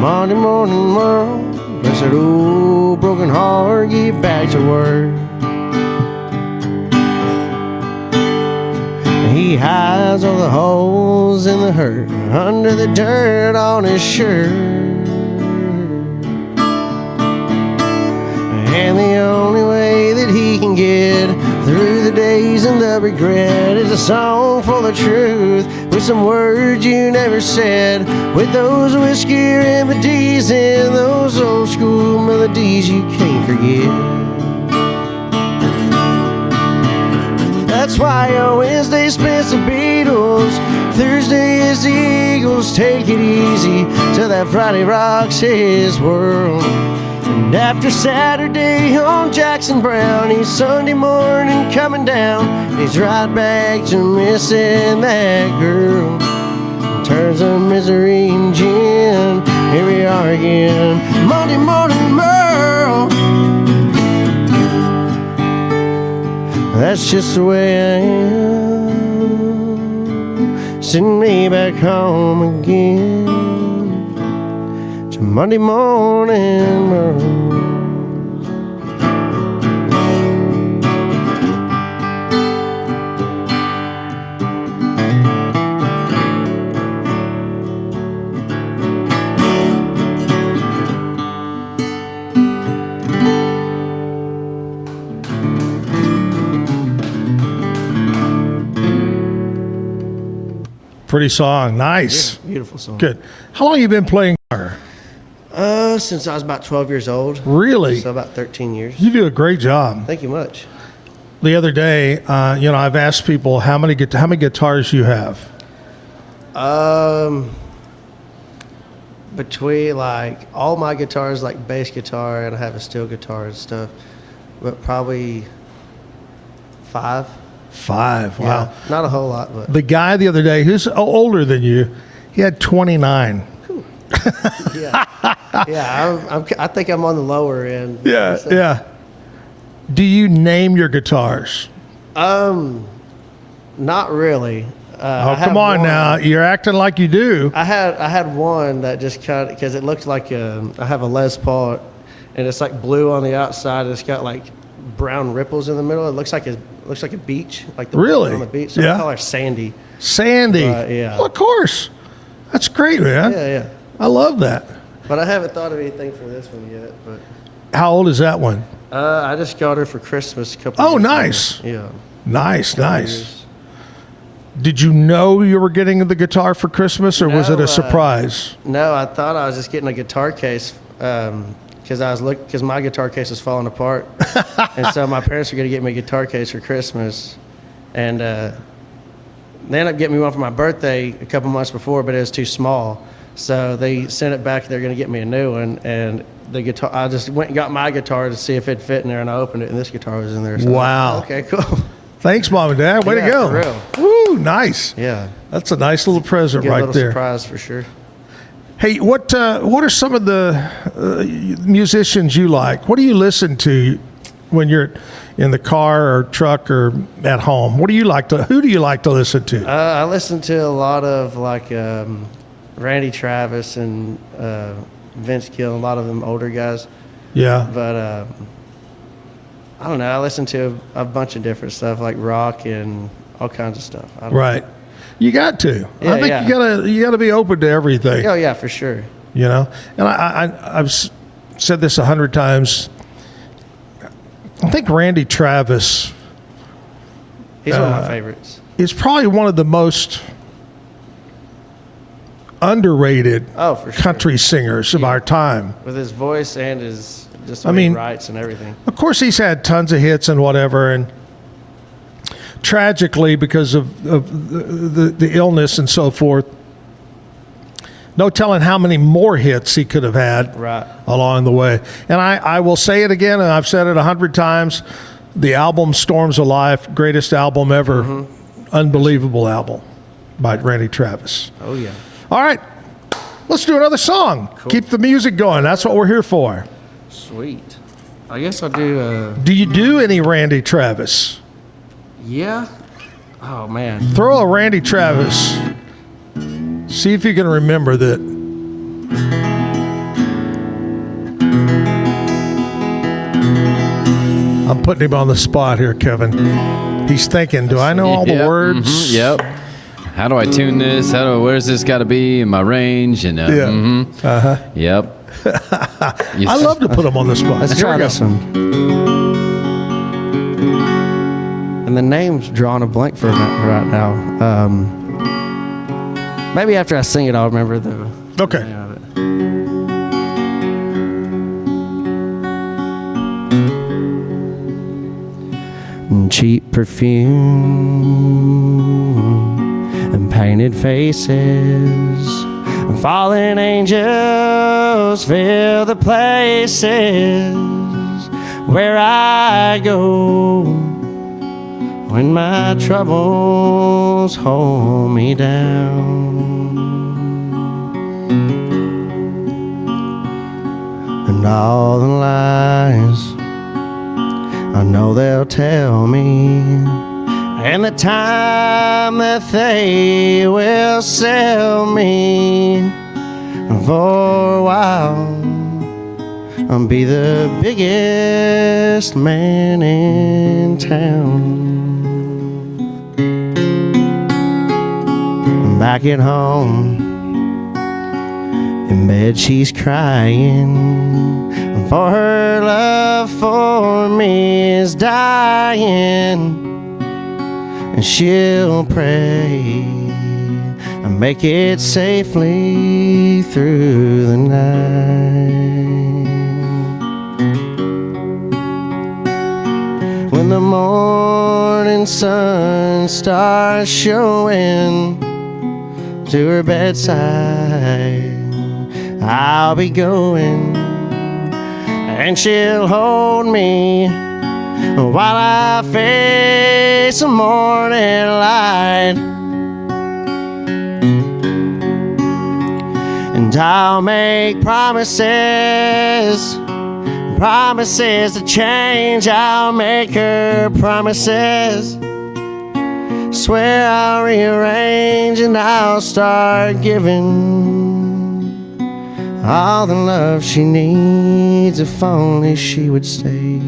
Monday morning Merle, bless that old broken heart, get back to work. He hides all the holes in the hurt under the dirt on his shirt. And the only way that he can get through the days and the regret is a song full of truth, with some words you never said, with those whiskey remedies and those old school melodies you can't forget. That's why on Wednesday spins the Beatles, Thursday is the Eagles. Take it easy till that Friday rocks his world. And after Saturday on Jackson Brownie, Sunday morning coming down, he's right back to missing that girl. In terms of misery and gin, here we are again, Monday morning Merle. That's just the way I am. Send me back home again to Monday morning Merle. Pretty song. Nice. Yeah, beautiful song. Good. How long have you been playing guitar? Since I was about 12 years old. Really? So about 13 years. You do a great job. Thank you much. The other day, I've asked people how many guitars you have. Between like all my guitars, like bass guitar, and I have a steel guitar and stuff, but probably 5. 5. Wow. Yeah, not a whole lot, but the guy the other day, who's older than you, he had 29. yeah, I think I'm on the lower end. Yeah, so. yeah. Do you name your guitars? Not really. Come on now, you're acting like you do. I had one that just kind of, because it looked like I have a Les Paul, and it's like blue on the outside. It's got like brown ripples in the middle. It looks like a beach, like the Really? on the beach. So Yeah. I call her Sandy. Sandy. Yeah. Well, of course. That's great, man. Yeah. I love that. But I haven't thought of anything for this one yet. But How old is that one? I just got her for Christmas a couple. Oh, years nice. ago. Yeah. Nice. Couple years. Did you know you were getting the guitar for Christmas, or was it a surprise? No, I thought I was just getting a guitar case because my guitar case was falling apart, and so my parents were going to get me a guitar case for Christmas, and they ended up getting me one for my birthday a couple months before, but it was too small, so they sent it back. They're going to get me a new one, and the guitar. I just went and got my guitar to see if it fit in there, and I opened it, and this guitar was in there. So Wow. Okay, cool. Thanks, Mom and Dad. Way to go. For real. Woo, nice. Yeah. That's a nice little present Good right little there. surprise for sure. Hey, what are some of the musicians you like? What do you listen to when you're in the car or truck or at home? Who do you like to listen to? I listen to a lot of like Randy Travis and Vince Gill, a lot of them older guys. Yeah. But I don't know. I listen to a bunch of different stuff like rock and all kinds of stuff. Right. You got to. Yeah, I think you gotta be open to everything. Oh yeah, for sure. You know, and I've said this 100 times. I think Randy Travis. He's one of my favorites. Is probably one of the most underrated for sure. country singers of our time. With his voice and his just the way he writes and everything. Of course, he's had tons of hits and whatever, and tragically, because of the illness and so forth, no telling how many more hits he could have had along the way. And I will say it again, and I've said it 100 times, the album Storms of Life, greatest album ever, unbelievable album by Randy Travis. Oh, yeah. All right, let's do another song. Cool. Keep the music going. That's what we're here for. Sweet. I guess I'll do... Do you do any Randy Travis? Yeah. Oh, man. Throw a Randy Travis. See if you can remember that. I'm putting him on the spot here, Kevin. He's thinking, do I know all the words? Yep. How do I tune this? Where's this got to be in my range? And Yep. I love to put them on the spot. Let's try this one. And the name's drawing a blank for right now. Maybe after I sing it, I'll remember the name of it. Cheap perfume and painted faces, fallen angels fill the places where I go when my troubles hold me down. And all the lies I know they'll tell me, and the time that they will sell me, for a while I'll be the biggest man in town. Back at home in bed she's crying, for her love for me is dying, and she'll pray and make it safely through the night. When the morning sun starts showing to her bedside, I'll be going, and she'll hold me while I face the morning light. And I'll make promises to change. I'll make her promises. Swear I'll rearrange, and I'll start giving all the love she needs, if only she would stay.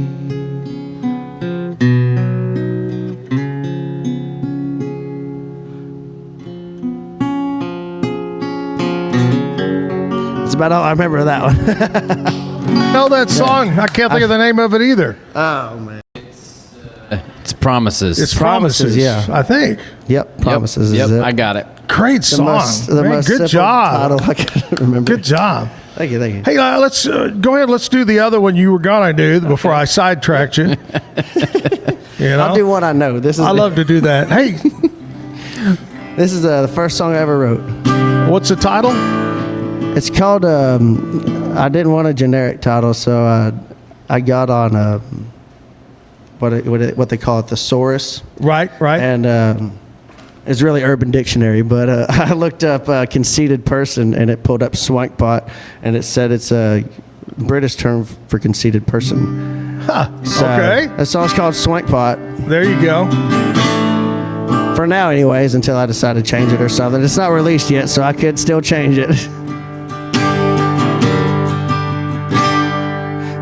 That's about all I remember of that one. Know that song? I can't think of the name of it either. Oh, man. It's Promises. It's Promises, yeah. I think. Yep, Promises Yep, is it. I got it. Great song. Man, good job. I can't remember. Good job. Thank you, thank you. Hey, let's go ahead. Let's do the other one you were going to do before I sidetracked you. I'll do what I know. I love to do that. Hey, this is the first song I ever wrote. What's the title? It's called. I didn't want a generic title, so I got on what they call it, thesaurus. Right. And it's really Urban Dictionary, but I looked up conceited person, and it pulled up swankpot, and it said it's a British term for conceited person. Huh. So, Okay. That song's called Swankpot. There you go. For now, anyways, until I decide to change it or something. It's not released yet, so I could still change it.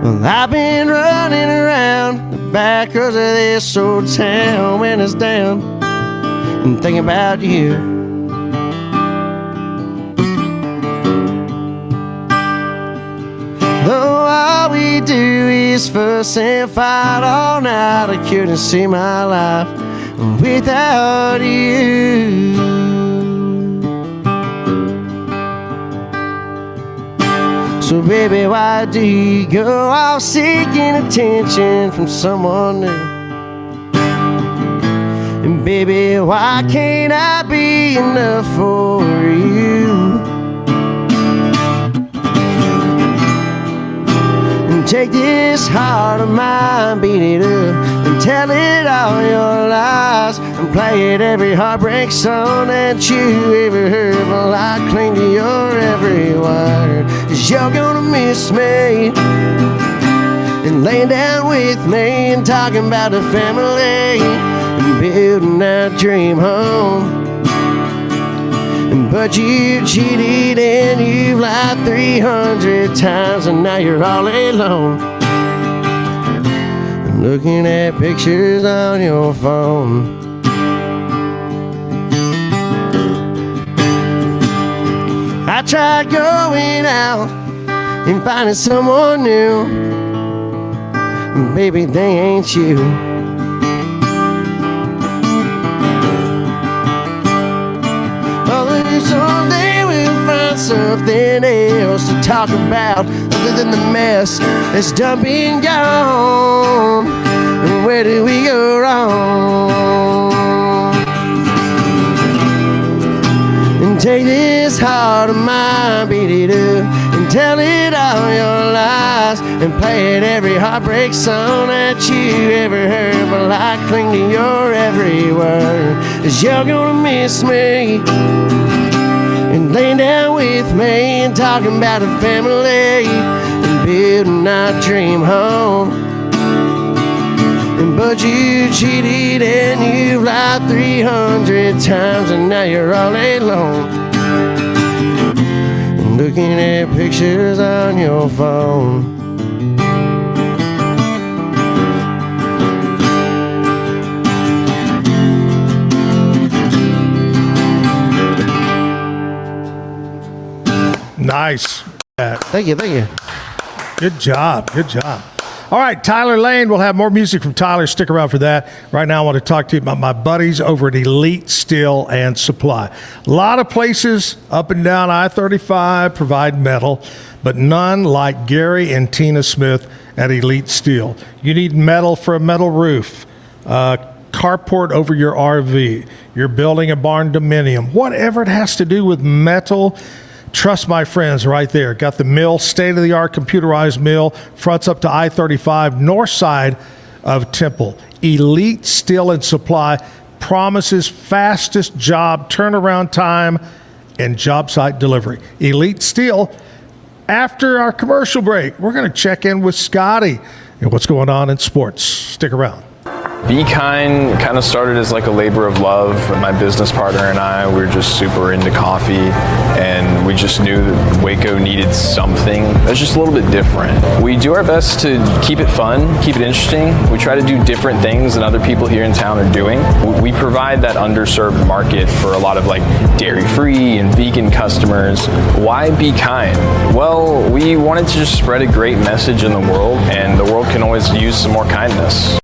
Well, I've been running around the back roads of this old town when it's down and thinking about you. Though all we do is fuss and fight all night, I couldn't see my life without you. So baby, why do you go off seeking attention from someone new? And baby, why can't I be enough for you? And take this heart of mine, beat it up and tell it all your lies and play it every heartbreak song that you ever heard. Well, I cling to your every word, 'cause you're gonna miss me and laying down with me and talking about the family and building that dream home. But you cheated and you've lied 300 times, and now you're all alone, looking at pictures on your phone. I tried going out and finding someone new, baby, they ain't you. Someday we'll find something else to talk about other than the mess that's done been gone. And where did we go wrong? And take this heart of mine, beat it up and tell it all your lies and play it every heartbreak song that you ever heard. Well, I cling to your every word, 'cause you're gonna miss me and laying down with me and talking about a family and building our dream home. But you cheated and you've lied 300 times, and now you're all alone and looking at pictures on your phone. Nice. Thank you, thank you. Good job, good job. All right, Tyler Layne. We'll have more music from Tyler. Stick around for that. Right now, I want to talk to you about my buddies over at Elite Steel and Supply. A lot of places up and down I-35 provide metal, but none like Gary and Tina Smith at Elite Steel. You need metal for a metal roof, carport over your RV, you're building a barn dominium, whatever it has to do with metal. Trust my friends right there. Got the mill, state-of-the-art computerized mill, fronts up to I-35, north side of Temple. Elite Steel and Supply promises fastest job turnaround time and job site delivery. Elite Steel. After our commercial break, we're going to check in with Scotty and what's going on in sports. Stick around. Be Kind kind of started as like a labor of love. My business partner and I, we were just super into coffee, and we just knew that Waco needed something that's just a little bit different. We do our best to keep it fun, keep it interesting. We try to do different things than other people here in town are doing. We provide that underserved market for a lot of like dairy-free and vegan customers. Why Be Kind? Well, we wanted to just spread a great message in the world, and the world can always use some more kindness.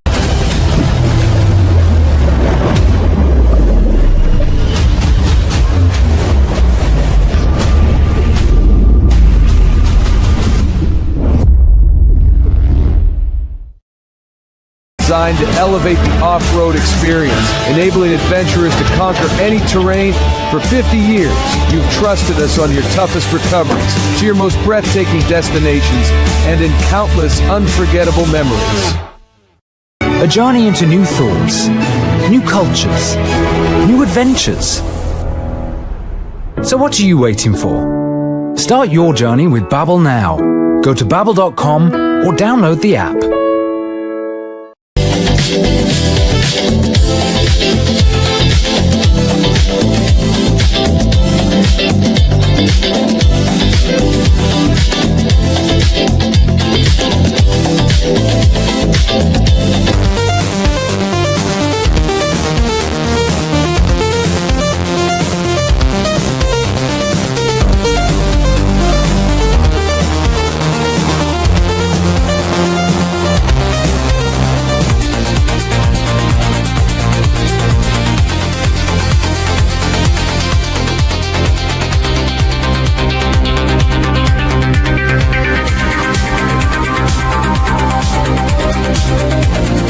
Designed to elevate the off-road experience, enabling adventurers to conquer any terrain. For 50 years, you've trusted us on your toughest recoveries, to your most breathtaking destinations, and in countless unforgettable memories. A journey into new thoughts, new cultures, new adventures. So what are you waiting for? Start your journey with Babbel now. Go to babbel.com or download the app.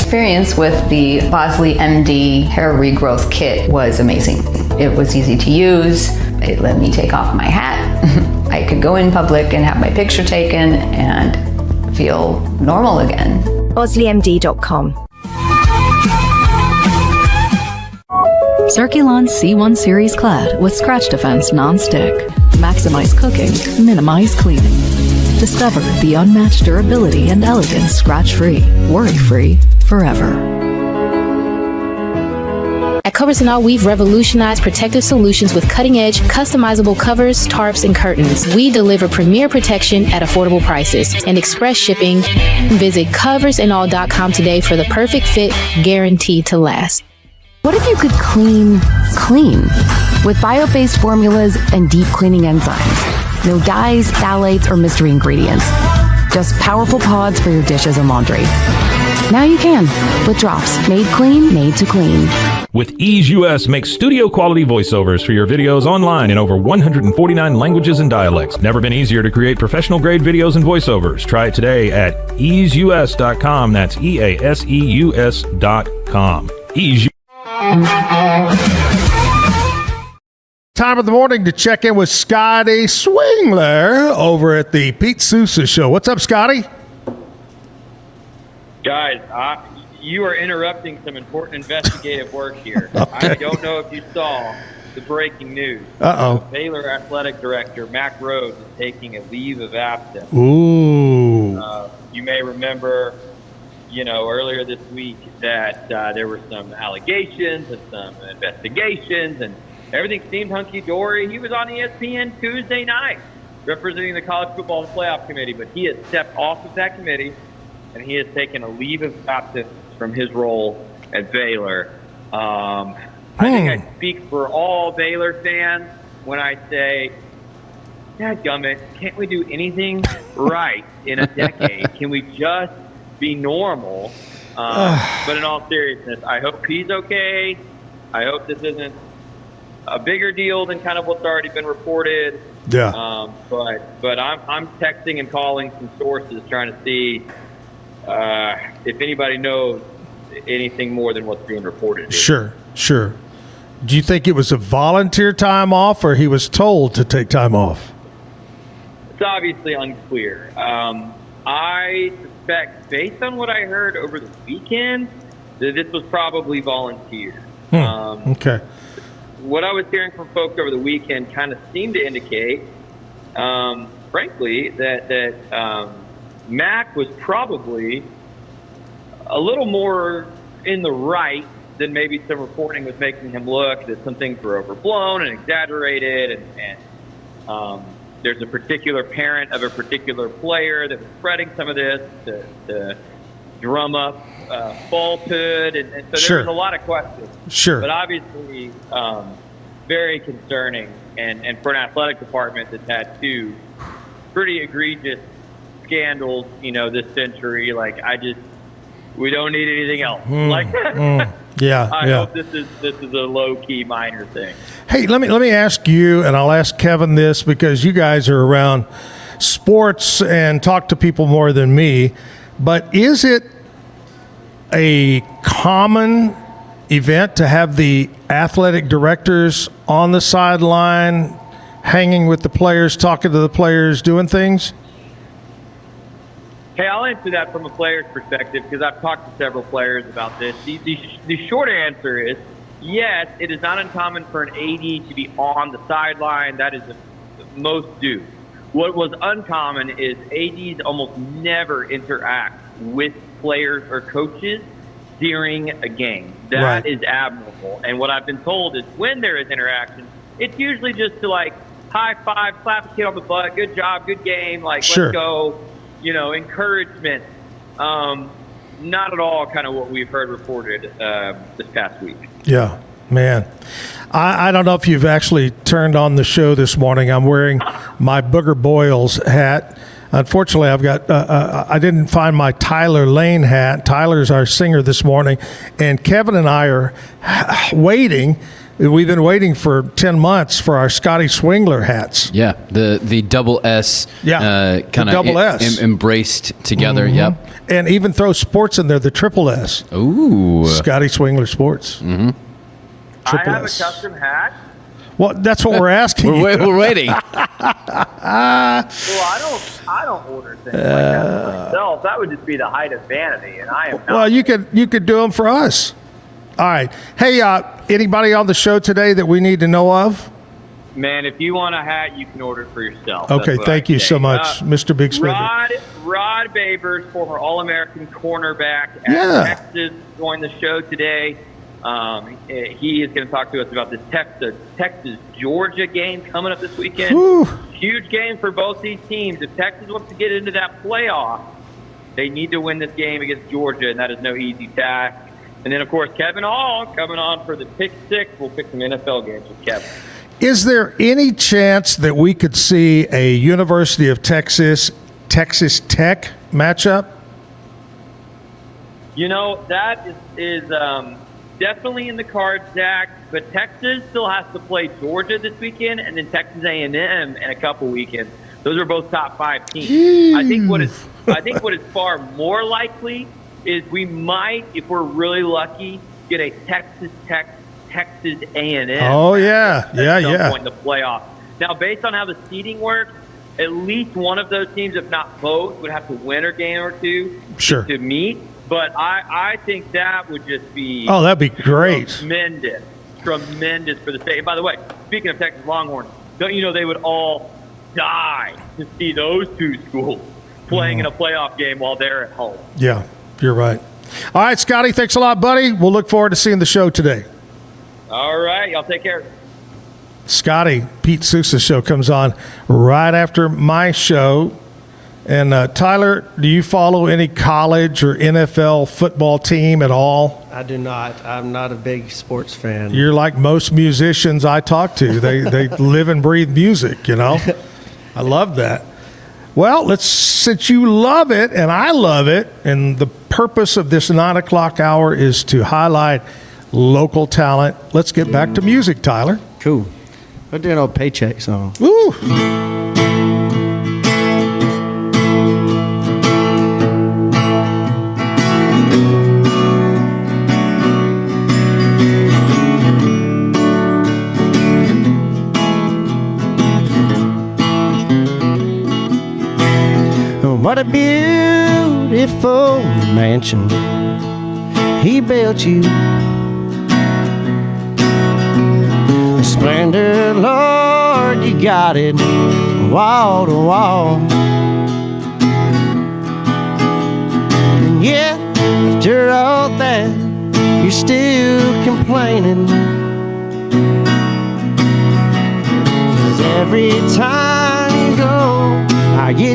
Experience with the Bosley MD hair regrowth kit was amazing. It was easy to use. It let me take off my hat. I could go in public and have my picture taken and feel normal again. BosleyMD.com. Circulon C1 Series Clad with Scratch Defense Non-Stick. Maximize cooking, minimize cleaning. Discover the unmatched durability and elegance scratch-free, worry-free, forever. At Covers & All, we've revolutionized protective solutions with cutting-edge, customizable covers, tarps, and curtains. We deliver premier protection at affordable prices and express shipping. Visit coversandall.com today for the perfect fit, guaranteed to last. What if you could clean with bio-based formulas and deep cleaning enzymes? No dyes, phthalates, or mystery ingredients. Just powerful pods for your dishes and laundry. Now you can, with drops made clean, made to clean. With Ease US, make studio quality voiceovers for your videos online in over 149 languages and dialects. Never been easier to create professional grade videos and voiceovers. Try it today at easeus.com. That's EASEUS.com. Ease. Time of the morning to check in with Scotty Swingler over at the Pete Sousa Show. What's up, Scotty? Guys, you are interrupting some important investigative work here. Okay. I don't know if you saw the breaking news. Uh-oh. Baylor Athletic Director Mack Rhoades is taking a leave of absence. Ooh. You may remember, earlier this week that there were some allegations and some investigations, and everything seemed hunky-dory. He was on ESPN Tuesday night representing the College Football Playoff Committee, but he has stepped off of that committee, and he has taken a leave of absence from his role at Baylor. I think I speak for all Baylor fans when I say, dadgummit, can't we do anything right in a decade? Can we just be normal? But in all seriousness, I hope he's okay. I hope this isn't a bigger deal than kind of what's already been reported. Yeah. But I'm texting and calling some sources trying to see if anybody knows anything more than what's being reported. Sure. Do you think it was a volunteer time off or he was told to take time off? It's obviously unclear. I suspect, based on what I heard over the weekend, that this was probably volunteer. Okay. What I was hearing from folks over the weekend kind of seemed to indicate, frankly, that Mack was probably a little more in the right, then maybe some reporting was making him look that some things were overblown and exaggerated, and there's a particular parent of a particular player that was spreading some of this to drum up falsehood, and so Sure. there's a lot of questions. Sure. But obviously, very concerning, and for an athletic department that's had two pretty egregious scandals, this century, we don't need anything else. Yeah. I hope this is a low key minor thing. Hey, let me ask you, and I'll ask Kevin this because you guys are around sports and talk to people more than me. But is it a common event to have the athletic directors on the sideline, hanging with the players, talking to the players, doing things? Hey, I'll answer that from a player's perspective because I've talked to several players about this. The short answer is yes, it is not uncommon for an AD to be on the sideline. That is the most do. What was uncommon is ADs almost never interact with players or coaches during a game. That is abnormal. And what I've been told is when there is interaction, it's usually just to high five, slap a kid on the butt, good job, good game, Sure. Let's go, encouragement. Not at all kind of what we've heard reported this past week. Yeah, man. I don't know if you've actually turned on the show this morning. I'm wearing my Booger Boyles hat. Unfortunately, I've got I didn't find my Tyler Layne hat. Tyler's our singer this morning, and Kevin and I are waiting. We've been waiting for 10 months for our Scotty Swingler hats. Yeah, the double S, kind of double S embraced together. Mm-hmm. Yep, and even throw sports in there. The triple S. Ooh, Scotty Swingler Sports. Mm-hmm. I have a custom hat. Well, that's what we're asking. We're waiting. Well, I don't order things like that for myself. That would just be the height of vanity, and I am not. Well, you could do them for us. All right. Hey, anybody on the show today that we need to know of? Man, if you want a hat, you can order it for yourself. Okay, thank you so much, Mr. Big Spender. Rod Babers, former All-American cornerback at Texas, joined the show today. He is going to talk to us about this Texas-Georgia game coming up this weekend. Whew. Huge game for both these teams. If Texas wants to get into that playoff, they need to win this game against Georgia, and that is no easy task. And then, of course, Kevin Hall coming on for the Pick Six. We'll pick some NFL games with Kevin. Is there any chance that we could see a University of Texas Tech matchup? That is definitely in the cards, Zach. But Texas still has to play Georgia this weekend, and then Texas A&M in a couple weekends. Those are both top 5 teams. Jeez. I think what is far more likely is we might, if we're really lucky, get a Texas A&M. Oh yeah, at some point in the playoff. Now, based on how the seeding works, at least one of those teams, if not both, would have to win a game or two to meet. But I think that would just be that'd be great. Tremendous for the state. And by the way, speaking of Texas Longhorns, don't you know they would all die to see those two schools playing in a playoff game while they're at home? Yeah, you're right. All right, Scotty, thanks a lot, buddy. We'll look forward to seeing the show today. All right, y'all take care. Scotty, Pete Sousa's show comes on right after my show. And Tyler, do you follow any college or NFL football team at all? I do not. I'm not a big sports fan. You're like most musicians I talk to. They live and breathe music, I love that. Well, since you love it and I love it, and the purpose of this 9 o'clock hour is to highlight local talent, let's get back to music, Tyler. Cool. We're doing an old Paycheck song. Woo! What a beautiful mansion he built you. Splendor, Lord, you got it wall to wall. And yet, after all that,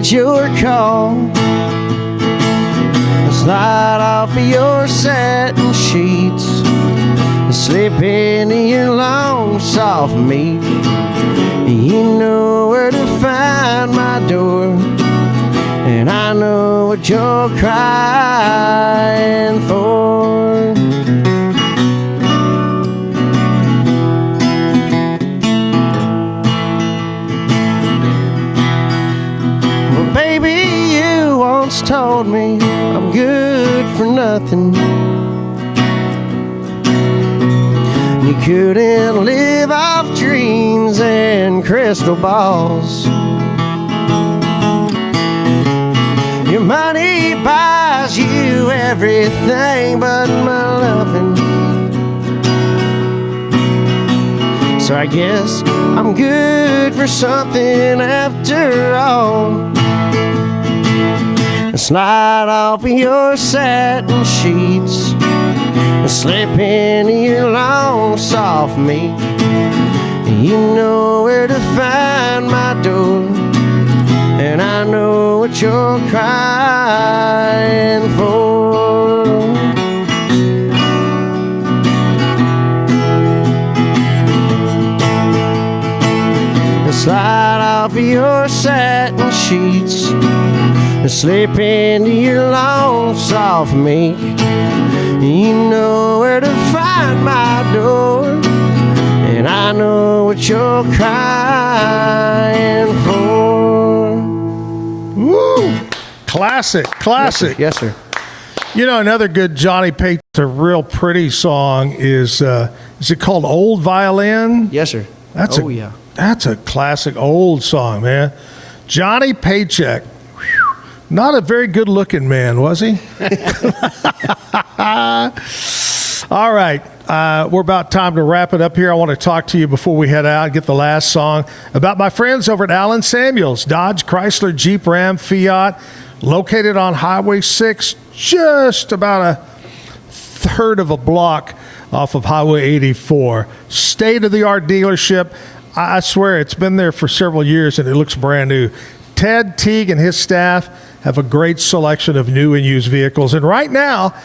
at your call. Slide off of your satin sheets and slip into your long soft meat. You know where to find my door, and I know what you're crying for. Well, baby, you once told me I'm good for nothing. You couldn't live off dreams and crystal balls. Your money buys you everything but my loving. So I guess I'm good for something after all. Slide off of your satin sheets and slip into your long soft meat. You know where to find my door, and I know what you're crying for. And slide off of your satin sheets and slip into your long soft meat. You know where to find my door, and I know what you're crying for. Woo! Classic. Yes, sir. You know, another good Johnny Pate, a real pretty song is it called Old Violin? Yes, sir. That's a classic old song, man. Johnny Paycheck. Not a very good looking man, was he? All right. We're about time to wrap it up here. I want to talk to you before we head out, get the last song, about my friends over at Allen Samuels, Dodge, Chrysler, Jeep, Ram, Fiat, located on Highway 6, just about a third of a block off of Highway 84. State-of-the-art dealership. I swear it's been there for several years and it looks brand new. Ted Teague and his staff have a great selection of new and used vehicles. And right now,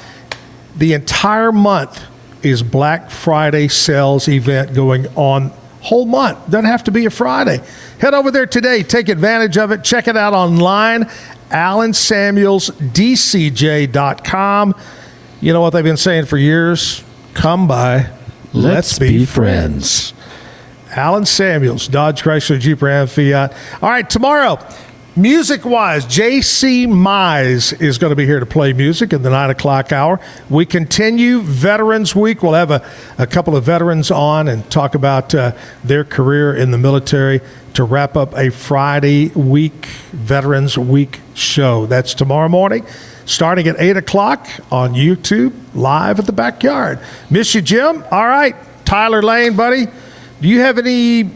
the entire month is Black Friday sales event going on whole month. Doesn't have to be a Friday. Head over there today. Take advantage of it. Check it out online, AllenSamuelsDCJ.com. You know what they've been saying for years? Come by. Let's be friends. Allen Samuels, Dodge, Chrysler, Jeep, Ram, Fiat. All right, tomorrow, music-wise, J.C. Mize is going to be here to play music in the 9 o'clock hour. We continue Veterans Week. We'll have a couple of veterans on and talk about their career in the military to wrap up a Friday week, Veterans Week show. That's tomorrow morning, starting at 8 o'clock on YouTube, live at the Backyard. Miss you, Jim. All right, Tyler Layne, buddy. Do you have any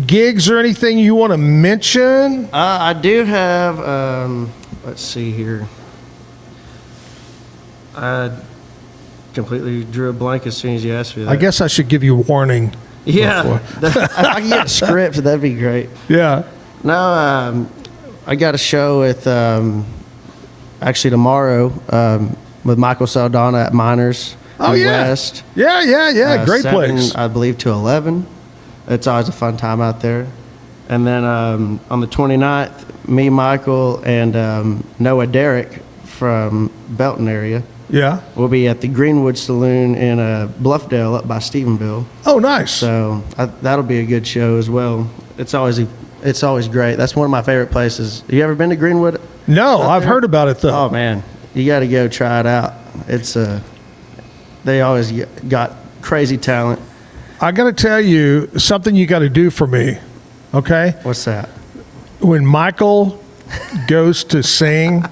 gigs or anything you want to mention? I do have, let's see here. I completely drew a blank as soon as you asked me that. I guess I should give you a warning. Yeah. If I can get a script, that'd be great. Yeah. No, I got a show with, actually tomorrow, with Michael Saldana at Miners. Oh, yeah. West. Yeah. Great 7, place. I believe to 11. It's always a fun time out there. And then on the 29th, me, Michael, and Noah Derrick from Belton area. Yeah. We'll be at the Greenwood Saloon in Bluffdale up by Stephenville. Oh, nice. So that'll be a good show as well. It's always great. That's one of my favorite places. Have you ever been to Greenwood? No, I've heard about it though. Oh man, you got to go try it out. It's they always got crazy talent. I got to tell you something you got to do for me, okay? What's that? When Michael goes to sing,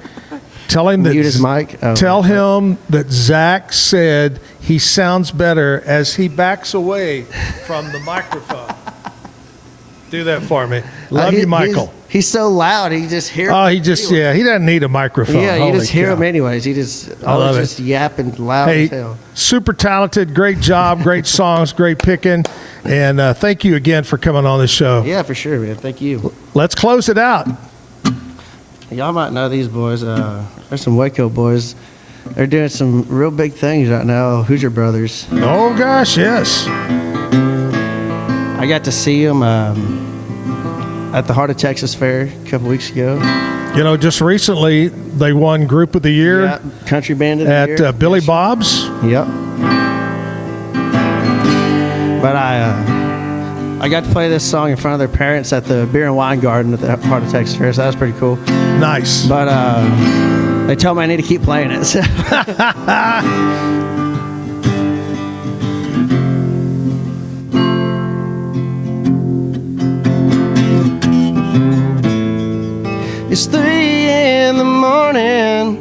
tell him that mute his mic. Oh, tell him that Zach said he sounds better as he backs away from the microphone. Do that for me. Love you, Michael. He's so loud. He just hears. Oh, he doesn't need a microphone. Yeah, you Holy just hear cow. him anyways. He just love just yapping loud Hey, as hell. super talented, great job, great songs, great picking, and thank you again for coming on the show. Yeah, for sure, man. Thank you. Let's close it out. Y'all might know these boys. There's some Waco boys. They're doing some real big things right now. Hoosier Brothers. Oh gosh, yes. I got to see them at the Heart of Texas Fair a couple weeks ago. You know, just recently they won Group of the Year. Yeah, Country Band of the Year. At Billy Bob's. Yep. But I got to play this song in front of their parents at the Beer and Wine Garden at the Heart of Texas Fair, so that was pretty cool. Nice. But they told me I need to keep playing it. So. It's 3 in the morning.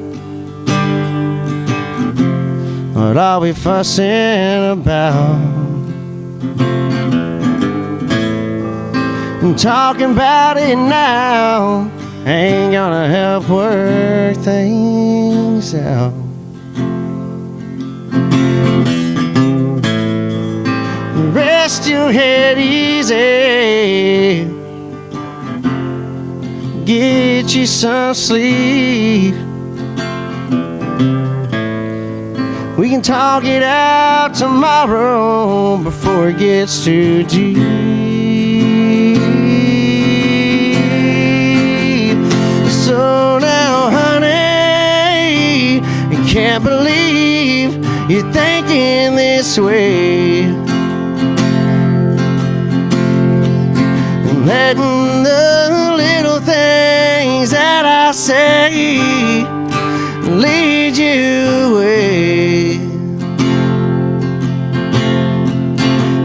What are we fussing about? I'm talking about it now. Ain't gonna help work things out. Rest your head easy. Get you some sleep. We can talk it out tomorrow before it gets too deep. So now, honey, I can't believe you're thinking this way. Letting the little things that I say lead you away.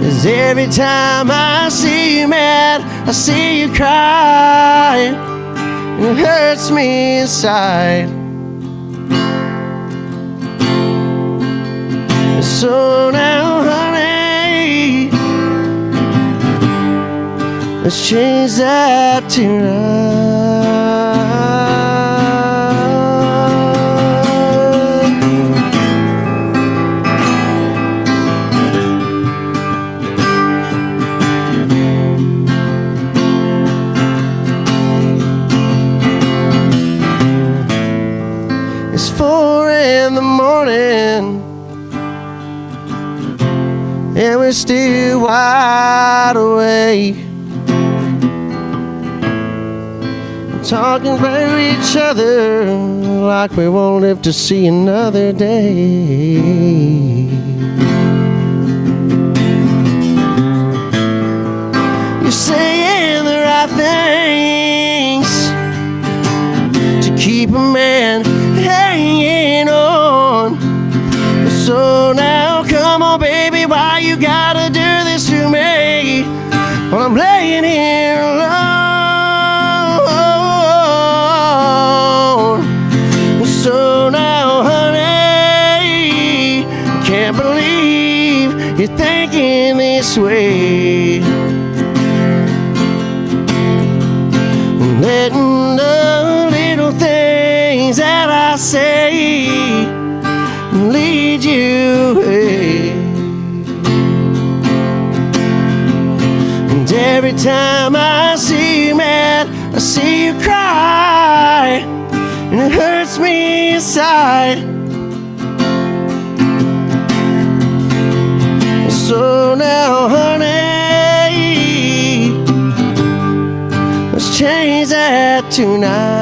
'Cause every time I see you mad, I see you cry. It hurts me inside. So now, honey, let's change that tonight. It's 4 in the morning, and we're still wide awake. Talking about each other like we won't live to see another day. You're saying the right things to keep a man hanging on. So now come on baby, why you gotta do this to me while I'm laying here alone? So now, honey, can't believe you're thinking this way. Letting the little things that I say lead you away. And every time I see you mad, I see you cry. And it hurts me inside. So now, honey, let's change that tonight.